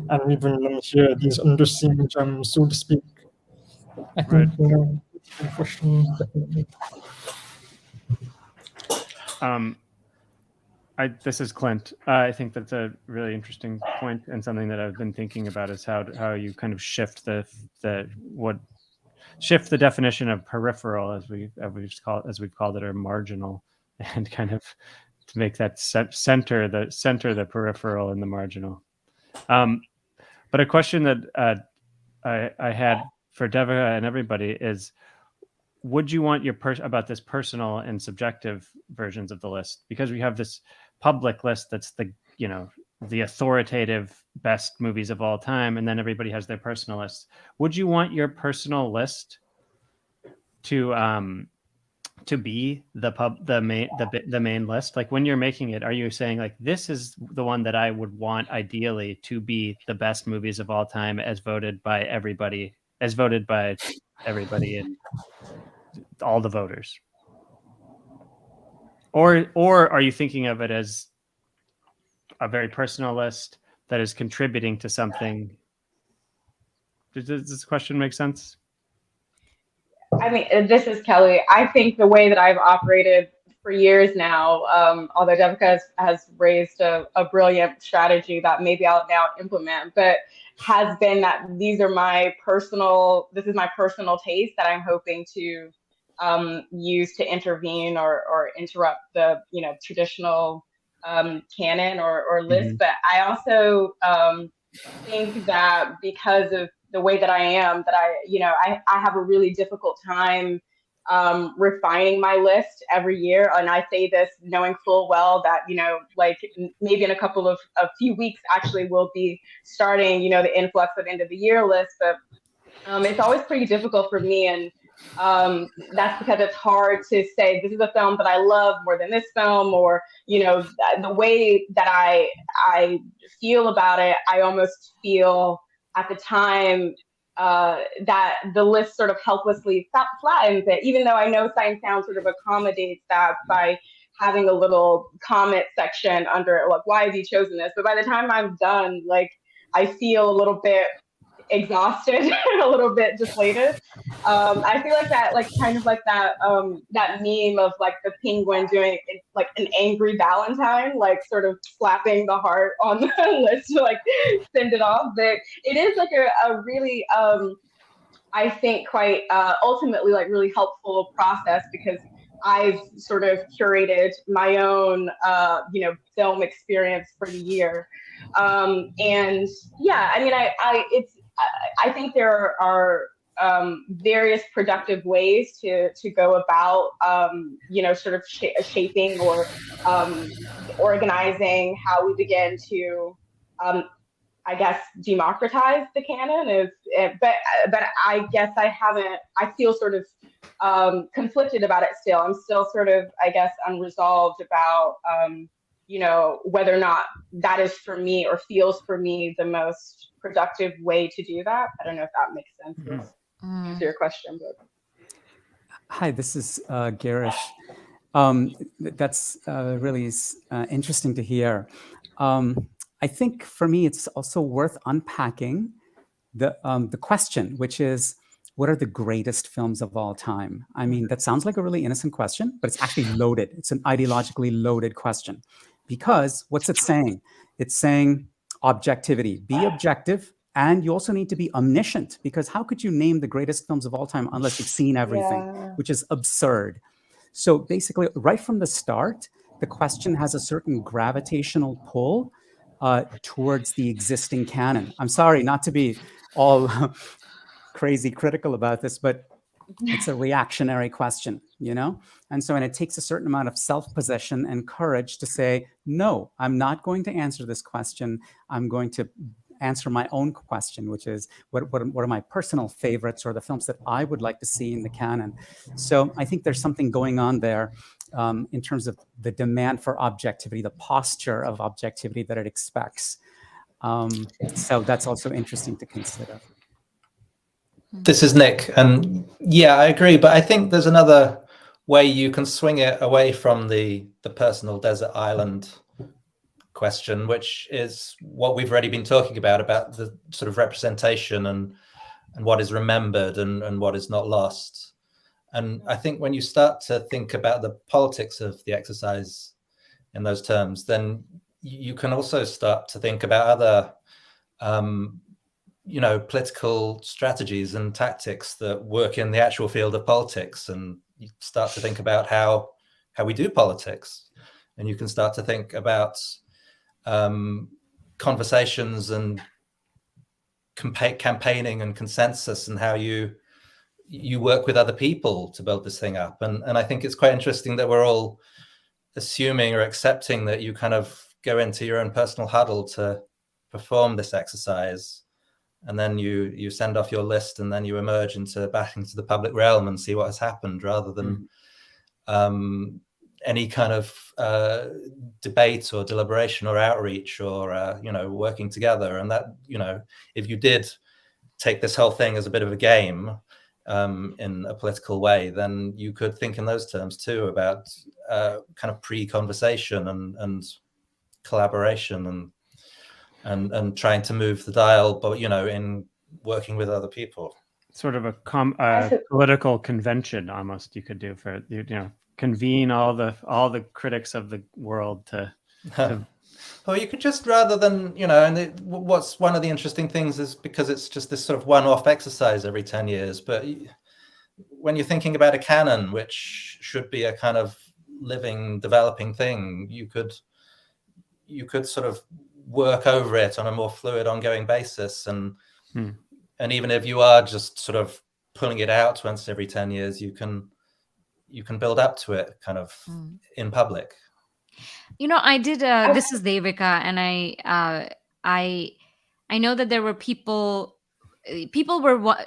and we bring them here, these underseen gems, so to speak. I think, it's a good question, definitely. This is Clint. I think that's a really interesting point, and something that I've been thinking about is how you kind of shift the definition of peripheral, as we've called it, or marginal, and kind of to make that center the peripheral and the marginal. But a question that I had for Devika and everybody is, would you want about this personal and subjective versions of the list? Because we have this public list that's the authoritative best movies of all time, and then everybody has their personal lists. Would you want your personal list to be the main list? Like, when you're making it, are you saying like, this is the one that I would want ideally to be the best movies of all time as voted by everybody and all the voters? Or are you thinking of it as a very personal list that is contributing to something? Does this question make sense? I mean, this is Kelli. I think the way that I've operated for years now, although Devika has raised a brilliant strategy that maybe I'll now implement, but has been that this is my personal taste that I'm hoping to use to intervene or interrupt the traditional canon or list. But I also think that because of the way that I am, that I have a really difficult time refining my list every year. And I say this knowing full well that, like maybe in a few weeks, actually we'll be starting, the influx of end of the year list. But it's always pretty difficult for me. And that's because it's hard to say, this is a film that I love more than this film, or, the way that I feel about it, I almost feel at the time that the list sort of helplessly flattens it, even though I know Sight and Sound sort of accommodates that by having a little comment section under it, like, why have you chosen this? But by the time I'm done, like, I feel a little bit exhausted, a little bit deflated. I feel like that, like, kind of like that meme of like the penguin doing like an angry Valentine, like sort of slapping the heart on the list to like send it off. But it is like a really, I think, quite ultimately like really helpful process, because I've sort of curated my own, film experience for the year. And yeah, I mean, I think there are various productive ways to go about, sort of shaping or organizing how we begin to, I guess, democratize the canon. But I guess I feel sort of conflicted about it still. I'm still sort of, I guess, unresolved about, whether or not that is for me or feels for me the most productive way to do that. I don't know if that makes sense to answer your question. But Hi, this is Girish. That's really interesting to hear. I think for me, it's also worth unpacking the question, which is, what are the greatest films of all time? I mean, that sounds like a really innocent question, but it's actually loaded. It's an ideologically loaded question, because what's it saying? It's saying objectivity. Be objective, and you also need to be omniscient, because how could you name the greatest films of all time unless you've seen everything, which is absurd. So basically, right from the start, the question has a certain gravitational pull towards the existing canon. I'm sorry not to be all crazy critical about this, but it's a reactionary question, And so, and it takes a certain amount of self-possession and courage to say, no, I'm not going to answer this question. I'm going to answer my own question, which is, what are my personal favorites, or the films that I would like to see in the canon? So I think there's something going on there in terms of the demand for objectivity, the posture of objectivity that it expects. So that's also interesting to consider. This is Nick, and yeah, I agree, but I think there's another way you can swing it away from the personal desert island question, which is what we've already been talking about the sort of representation and what is remembered and what is not lost. And I think when you start to think about the politics of the exercise in those terms, then you can also start to think about other political strategies and tactics that work in the actual field of politics, and you start to think about how we do politics, and you can start to think about conversations and campaigning and consensus, and how you work with other people to build this thing up. And I think it's quite interesting that we're all assuming or accepting that you kind of go into your own personal huddle to perform this exercise, and then you send off your list, and then you emerge back into the public realm and see what has happened, rather than any kind of debate or deliberation or outreach or working together. And that, if you did take this whole thing as a bit of a game in a political way, then you could think in those terms too about kind of pre-conversation and collaboration and trying to move the dial, but in working with other people. Sort of a political convention, almost, you could do for convene all the critics of the world to Or you could just, rather than and what's one of the interesting things is, because it's just this sort of one-off exercise every 10 years, but when you're thinking about a canon, which should be a kind of living, developing thing, you could sort of work over it on a more fluid, ongoing basis, and even if you are just sort of pulling it out once every 10 years, you can you can build up to it kind of in public. I did. This is Devika, and I know that there were people were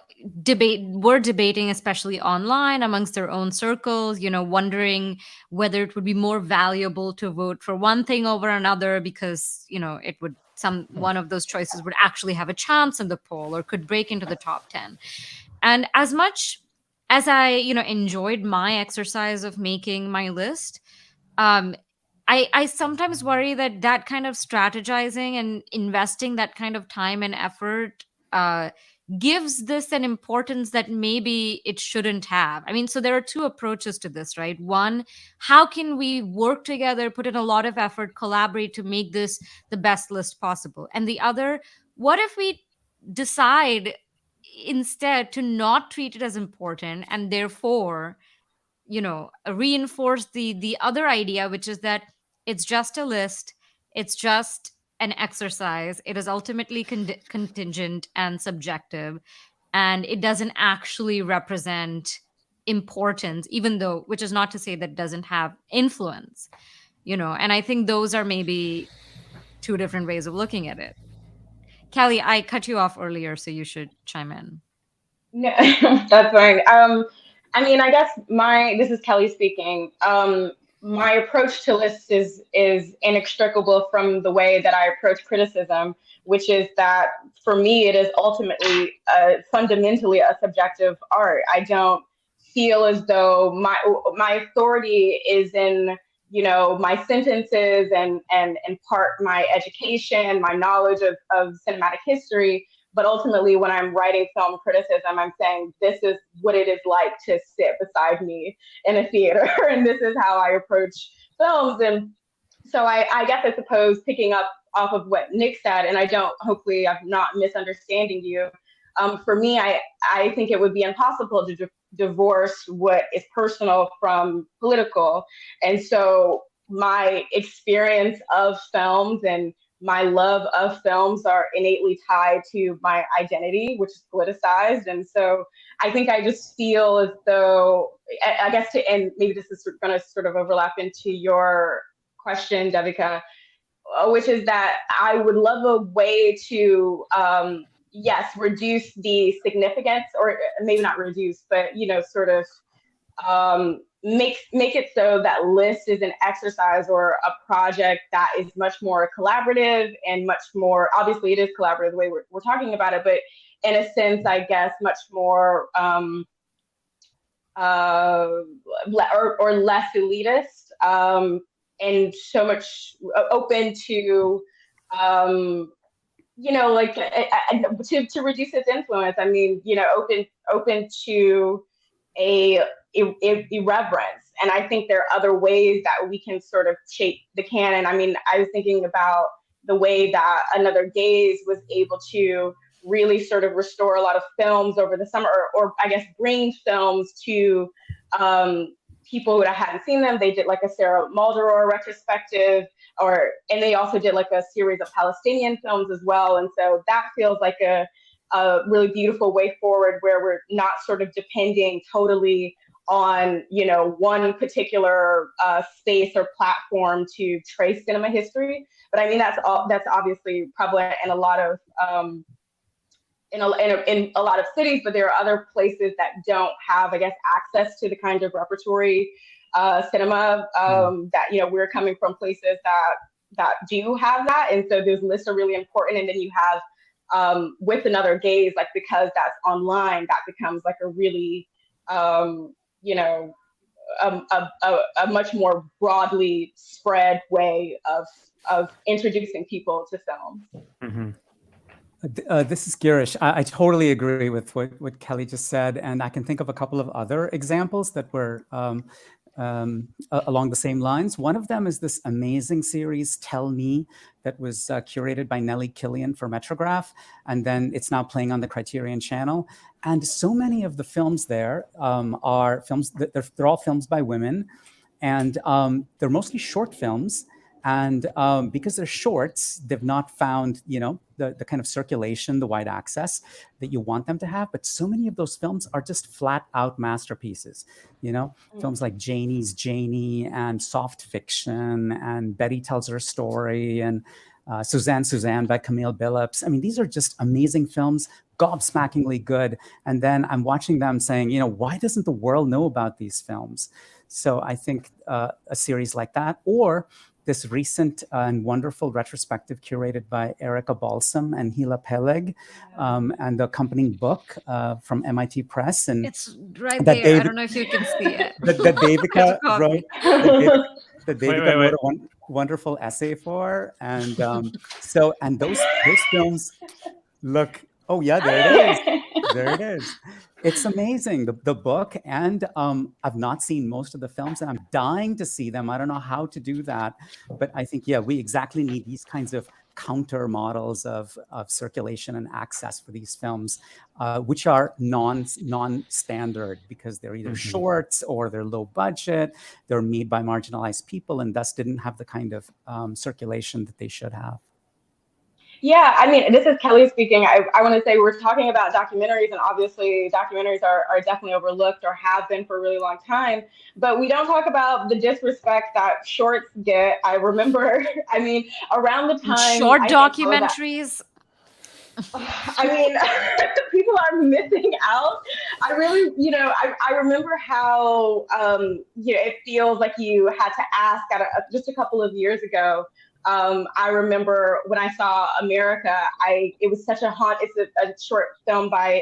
debating, especially online amongst their own circles, wondering whether it would be more valuable to vote for one thing over another because it would one of those choices would actually have a chance in the poll or could break into the top 10. And as much as I enjoyed my exercise of making my list, I sometimes worry that kind of strategizing and investing that kind of time and effort gives this an importance that maybe it shouldn't have. I mean, so there are two approaches to this, right? One, how can we work together, put in a lot of effort, collaborate to make this the best list possible? And the other, what if we decide instead to not treat it as important and therefore reinforce the other idea, which is that it's just a list, it's just an exercise, it is ultimately contingent and subjective, and it doesn't actually represent importance, even though, which is not to say that it doesn't have influence, and I think those are maybe two different ways of looking at it. Kelli, I cut you off earlier, so you should chime in. No, that's fine. I mean, I guess this is Kelli speaking. My approach to lists is inextricable from the way that I approach criticism, which is that for me, it is ultimately fundamentally a subjective art. I don't feel as though my authority is in my sentences and in part my education, my knowledge of cinematic history. But ultimately, when I'm writing film criticism, I'm saying this is what it is like to sit beside me in a theater, and this is how I approach films. And so I guess I suppose picking up off of what Nick said, and hopefully I'm not misunderstanding you. For me, I think it would be impossible to divorce what is personal from political. And so my experience of films and my love of films are innately tied to my identity, which is politicized. And so I think I just feel as though, I guess and maybe this is going to sort of overlap into your question, Devika, which is that I would love a way to, yes, reduce the significance, or maybe not reduce, but, sort of make it so that list is an exercise or a project that is much more collaborative and much more, obviously it is collaborative the way we're talking about it, but in a sense, I guess, much more or less elitist, and so much open to like to reduce its influence. I mean, open to a irreverence. And I think there are other ways that we can sort of shape the canon. I mean, I was thinking about the way that Another Gaze was able to really sort of restore a lot of films over the summer, or I guess bring films to people who hadn't seen them. They did like a Sarah Muldaur retrospective, and they also did like a series of Palestinian films as well. And so that feels like a really beautiful way forward, where we're not sort of depending totally on one particular space or platform to trace cinema history. But I mean, that's obviously prevalent in a lot of in a lot of cities, but there are other places that don't have, I guess, access to the kind of repertory cinema that we're coming from places that do have that. And so those lists are really important. And then you have with Another Gaze, like, because that's online, that becomes like a really a much more broadly spread way of introducing people to film. Mm-hmm. This is Girish. I totally agree with what Kelli just said, and I can think of a couple of other examples that were along the same lines. One of them is this amazing series, Tell Me, that was curated by Nellie Killian for Metrograph, and then it's now playing on the Criterion Channel. And so many of the films there are films, they're all films by women, and they're mostly short films And because they're shorts, they've not found, the kind of circulation, the wide access that you want them to have. But so many of those films are just flat out masterpieces. Films like Janie's Janie and Soft Fiction and Betty Tells Her Story and Suzanne by Camille Billups. I mean, these are just amazing films, gobsmackingly good. And then I'm watching them saying, why doesn't the world know about these films? So I think a series like that, or this recent and wonderful retrospective curated by Erica Balsam and Hila Peleg, and the accompanying book from MIT Press. And it's right there. I don't know if you can see it. That Devika wrote. That Devika wrote a wonderful essay for, and and those films look. Oh yeah, there it is. There it is. It's amazing, the book, and I've not seen most of the films, and I'm dying to see them. I don't know how to do that, but I think we exactly need these kinds of counter models of circulation and access for these films, which are non-standard because they're either shorts or they're low budget, they're made by marginalized people, and thus didn't have the kind of circulation that they should have. Yeah, I mean, this is Kelli speaking. I want to say we're talking about documentaries, and obviously documentaries are definitely overlooked or have been for a really long time, but we don't talk about the disrespect that shorts get. I remember, around the time— Short documentaries. I mean, people are missing out. I really, I remember how, it feels like you had to ask just a couple of years ago. I remember when I saw America, it was such it's a short film by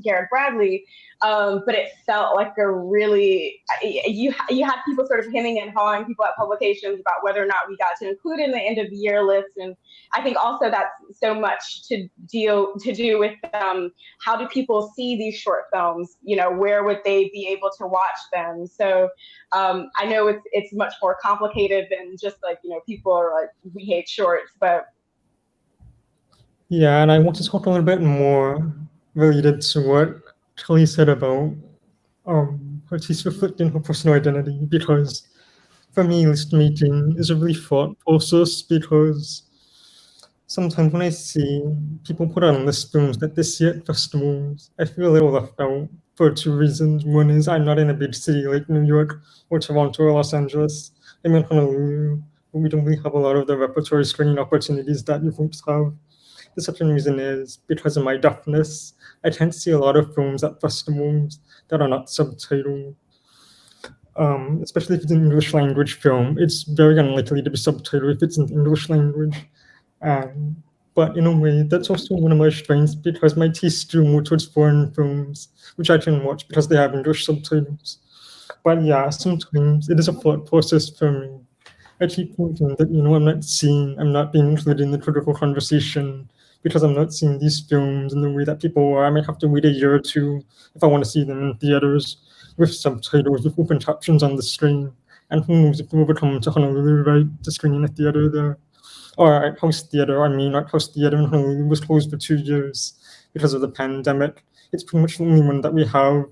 Garrett Bradley, but it felt like a really, you had people sort of hemming and hawing, people at publications, about whether or not we got to include it in the end of the year list. And I think also that's so much to do with how do people see these short films? Where would they be able to watch them? So I know it's much more complicated than just people are like, we hate shorts, but. Yeah, and I want to talk a little bit more related to what Kelli said about her taste reflecting her personal identity, because for me, list making is a really thought process, because sometimes when I see people put on list films that they see at festivals, I feel a little left out for two reasons. One is I'm not in a big city like New York or Toronto or Los Angeles. I'm in Honolulu, but we don't really have a lot of the repertory screening opportunities that you folks have. The second reason is because of my deafness, I tend to see a lot of films at festivals that are not subtitled. Especially if it's an English language film, it's very unlikely to be subtitled if it's in English language. But in a way, that's also one of my strengths, because my taste skew more towards foreign films, which I can watch because they have English subtitles. But yeah, sometimes it is a thought process for me. I keep thinking that, I'm not being included in the critical conversation because I'm not seeing these films in the way that people are. I might have to wait a year or two if I want to see them in theaters with subtitles, with open captions on the screen. And who knows if we'll ever come to Honolulu, right, to screen in a theater there. Or at House Theater. House Theater in Honolulu was closed for 2 years because of the pandemic. It's pretty much the only one that we have.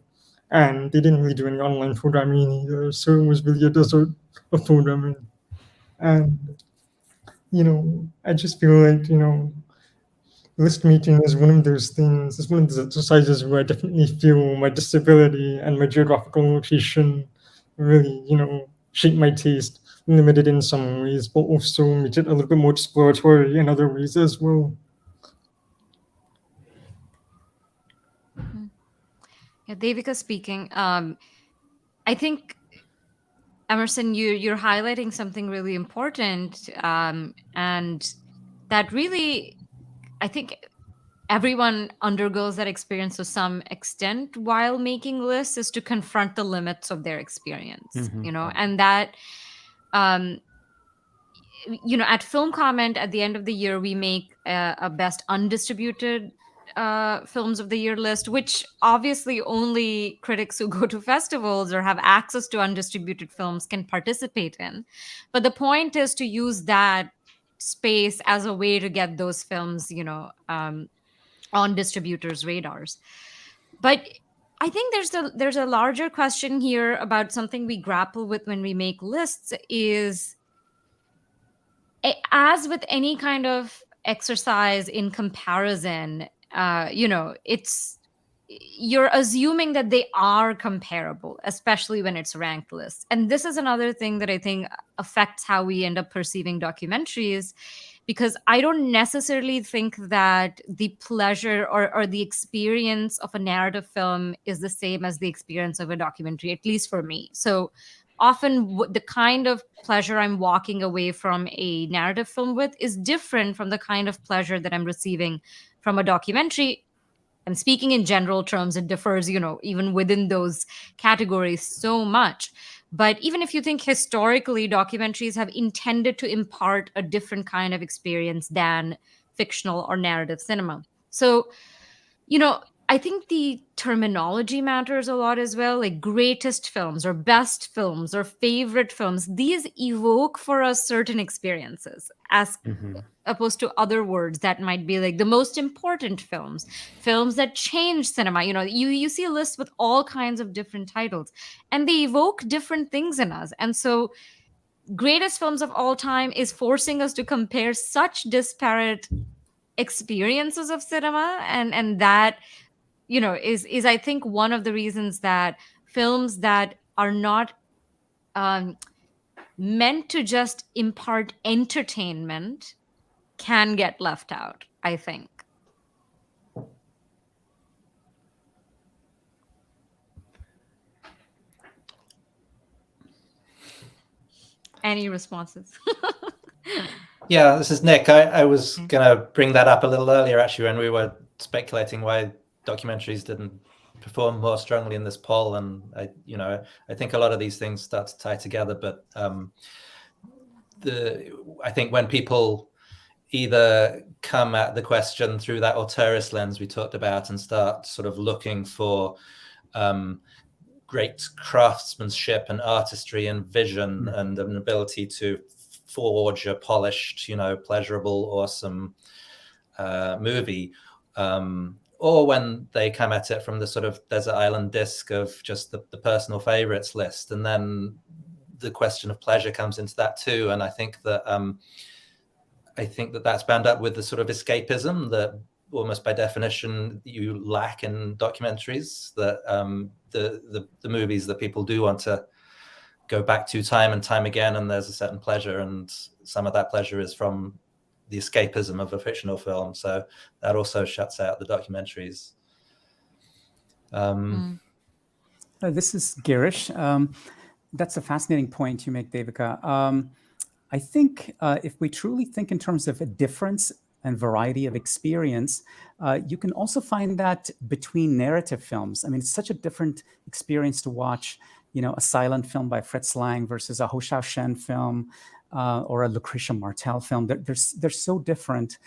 And they didn't really do any online programming either. So it was really a desert of programming. And, I just feel like, list making is one of those things. It's one of those exercises where I definitely feel my disability and my geographical location really, shape my taste, limited in some ways, but also make it a little bit more exploratory in other ways as well. Yeah, Devika speaking. I think, Emerson, you're highlighting something really important, and that really, I think everyone undergoes that experience to some extent while making lists, is to confront the limits of their experience, and that, at Film Comment at the end of the year, we make a best undistributed films of the year list, which obviously only critics who go to festivals or have access to undistributed films can participate in. But the point is to use that space as a way to get those films, on distributors' radars. But I think there's a larger question here about something we grapple with when we make lists, is as with any kind of exercise in comparison, you're assuming that they are comparable, especially when it's ranked lists. And this is another thing that I think affects how we end up perceiving documentaries, because I don't necessarily think that the pleasure or the experience of a narrative film is the same as the experience of a documentary, at least for me. So often the kind of pleasure I'm walking away from a narrative film with is different from the kind of pleasure that I'm receiving from a documentary. I'm speaking in general terms. It differs, even within those categories so much. But even if you think historically, documentaries have intended to impart a different kind of experience than fictional or narrative cinema. So, I think the terminology matters a lot as well, like greatest films or best films or favorite films. These evoke for us certain experiences as opposed to other words that might be like the most important films, films that change cinema. You see a list with all kinds of different titles, and they evoke different things in us. And so greatest films of all time is forcing us to compare such disparate experiences of cinema, and that is I think one of the reasons that films that are not meant to just impart entertainment can get left out, I think. Any responses? Yeah, this is Nick. I was going to bring that up a little earlier, actually, when we were speculating why documentaries didn't perform more strongly in this poll. And I think a lot of these things start to tie together. But I think when people either come at the question through that auteurist lens we talked about and start sort of looking for great craftsmanship and artistry and vision and an ability to forge a polished, pleasurable, awesome movie, or when they come at it from the sort of desert island disc of just the personal favorites list, and then the question of pleasure comes into that too. And I think that that's bound up with the sort of escapism that almost by definition you lack in documentaries, that the movies that people do want to go back to time and time again, and there's a certain pleasure, and some of that pleasure is from the escapism of a fictional film. So that also shuts out the documentaries. This is Girish. That's a fascinating point you make, Devika. I think if we truly think in terms of a difference and variety of experience, you can also find that between narrative films. I mean, it's such a different experience to watch, a silent film by Fritz Lang versus a Hou Hsiao-hsien film or a Lucretia Martel film. They're so different.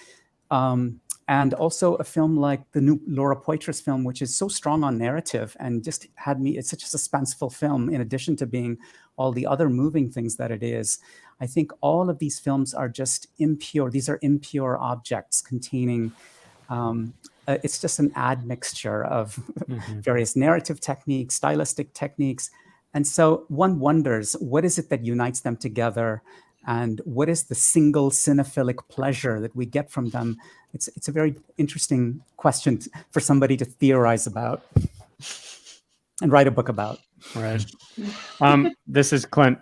And also a film like the new Laura Poitras film, which is so strong on narrative and just it's such a suspenseful film, in addition to being all the other moving things that it is. I think all of these films are just impure. These are impure objects containing, it's just an admixture of various narrative techniques, stylistic techniques. And so one wonders, what is it that unites them together? And what is the single cinephilic pleasure that we get from them? It's a very interesting question for somebody to theorize about and write a book about. Right. This is Clint.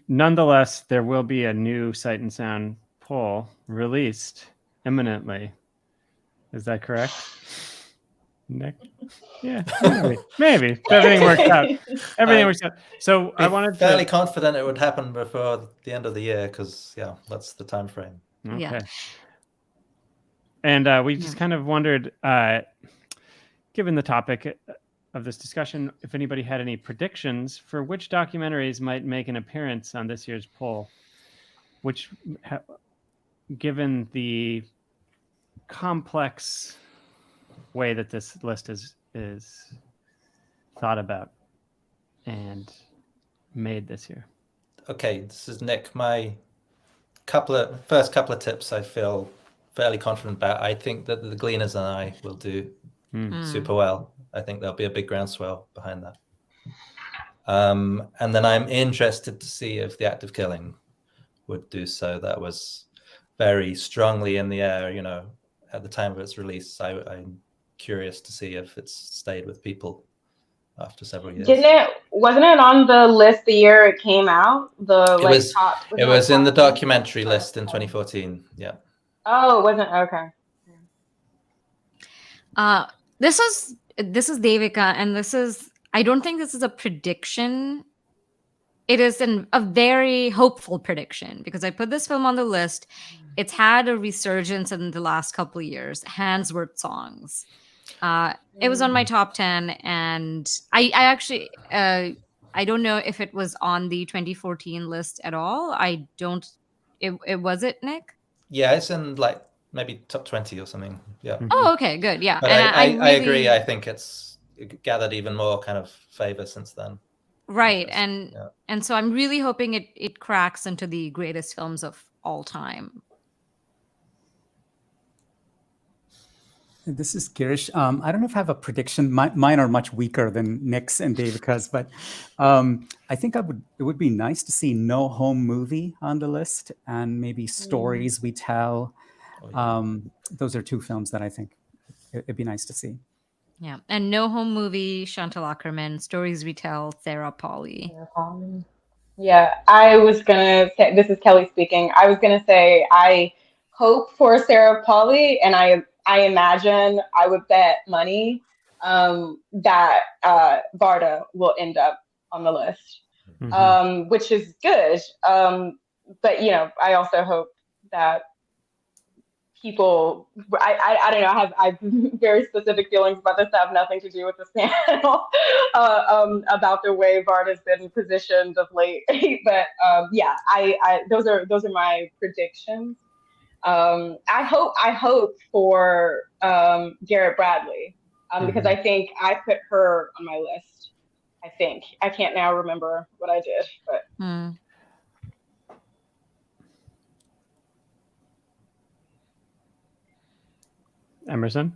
Nonetheless, there will be a new Sight and Sound poll released imminently. Is that correct, Nick? Yeah, maybe. Everything works out. Everything works out. So I wanted to... fairly confident it would happen before the end of the year, because that's the time frame. Okay. Yeah. And we just kind of wondered, given the topic of this discussion, if anybody had any predictions for which documentaries might make an appearance on this year's poll, which, given the complex way that this list is thought about and made this year. Okay, this is Nick. My first couple of tips I feel fairly confident about. I think that the Gleaners and I will do super well. I think there'll be a big groundswell behind that. And then I'm interested to see if The Act of Killing would do so. That was very strongly in the air, you know, at the time of its release. I'm curious to see if it's stayed with people after several years. Wasn't it on the list the year it came out? It was in the documentary list in 2014. Yeah. Oh, it wasn't? Okay. This is Devika, and I don't think this is a prediction. It is a very hopeful prediction, because I put this film on the list. It's had a resurgence in the last couple of years. Handsworth Songs. It was on my top 10, and I actually I don't know if it was on the 2014 list at all. It was it, Nick? Yeah, it's in like maybe top 20 or something. Yeah. Oh, okay, good. Yeah. But and I really agree. I think it gathered even more kind of favor since then. Right. And so I'm really hoping it cracks into the greatest films of all time. This is Girish. I don't know if I have a prediction. Mine are much weaker than Nick's and Devika's, but I think it would be nice to see No Home Movie on the list, and maybe Stories We Tell. Those are two films that I think it'd be nice to see. Yeah. And No Home Movie, Chantal Akerman, Stories We Tell, Sarah Polley. Yeah, I was going to say, this is Kelli speaking. I was going to say, I hope for Sarah Polley, and I imagine, I would bet money that Varda will end up on the list, which is good. But, you know, I also hope that people, I don't know, I have very specific feelings about this that have nothing to do with this panel, about the way Varda's been positioned of late. But yeah, those are my predictions. I hope for Garrett Bradley, because I think I put her on my list. I think I can't now remember what I did, but. Emerson?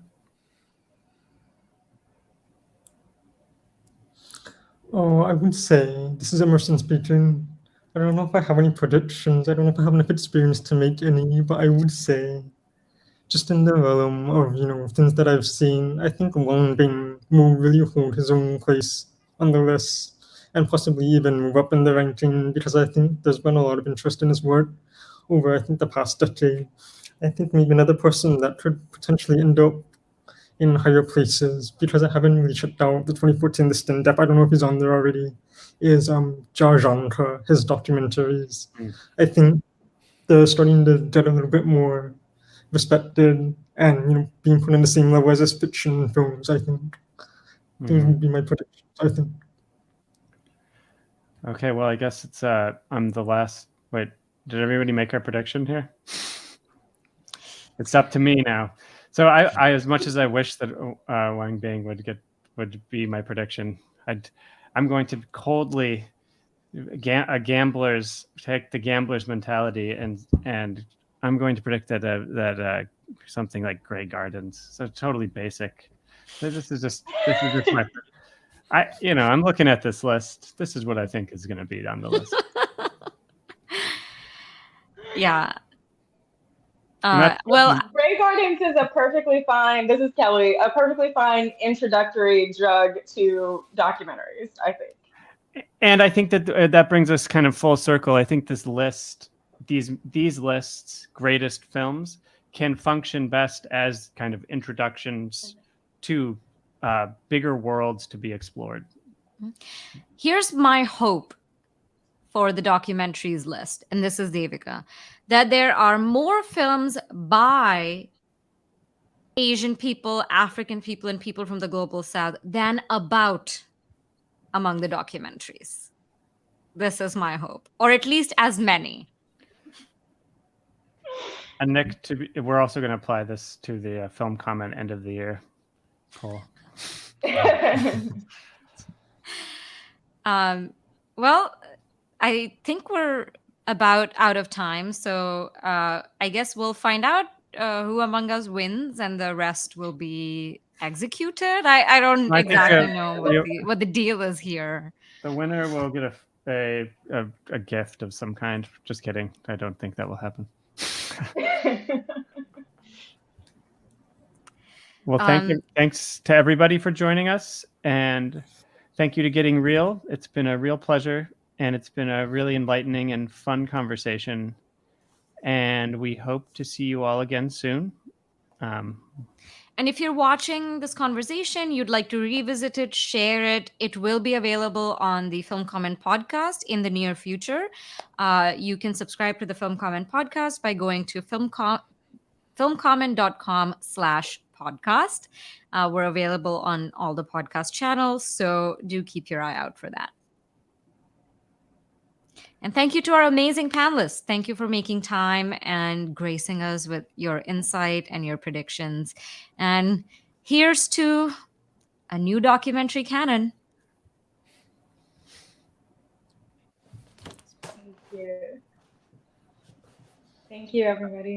Oh, I would say, this is Emerson speaking. I don't know if I have any predictions. I don't know if I have enough experience to make any, but I would say, just in the realm of, you know, things that I've seen, I think Wang Bing will really hold his own place on the list, and possibly even move up in the ranking, because I think there's been a lot of interest in his work over, I think, the past decade. I think maybe another person that could potentially end up in higher places, because I haven't really checked out the 2014 list in depth. I don't know if he's on there already. Is Jia Zhangke, his documentaries. I think they're starting to get a little bit more respected, and, you know, being put on the same level as his fiction films. I think those would be my predictions, I think. Okay, well, I guess it's I'm the last. Wait, did everybody make our prediction here? It's up to me now. So I as much as I wish that Wang Bing would be my prediction, I'm going to coldly take the gambler's mentality, and I'm going to predict that something like Grey Gardens. So totally basic. This is just my. I'm looking at this list. This is what I think is going to be on the list. Yeah. Well, Grey Gardens is a perfectly fine, this is Kelli, a perfectly fine introductory drug to documentaries, I think. And I think that brings us kind of full circle. I think this list, these lists, greatest films, can function best as kind of introductions to bigger worlds to be explored. Here's my hope for the documentaries list, and this is Devika, that there are more films by Asian people, African people, and people from the global South than about among the documentaries. This is my hope, or at least as many. And Nick, we're also going to apply this to the film comment end of the year poll. Well, I think we're about out of time, so I guess we'll find out who among us wins, and the rest will be executed. I don't exactly know what the deal is here. The winner will get a gift of some kind. Just kidding. I don't think that will happen. Well, thanks to everybody for joining us, and thank you to Getting Real. It's been a real pleasure, and it's been a really enlightening and fun conversation. And we hope to see you all again soon. And if you're watching this conversation, you'd like to revisit it, share it, it will be available on the Film Comment podcast in the near future. You can subscribe to the Film Comment podcast by going to filmcomment.com/podcast. We're available on all the podcast channels, so do keep your eye out for that. And thank you to our amazing panelists. Thank you for making time and gracing us with your insight and your predictions. And here's to a new documentary canon. Thank you. Thank you, everybody.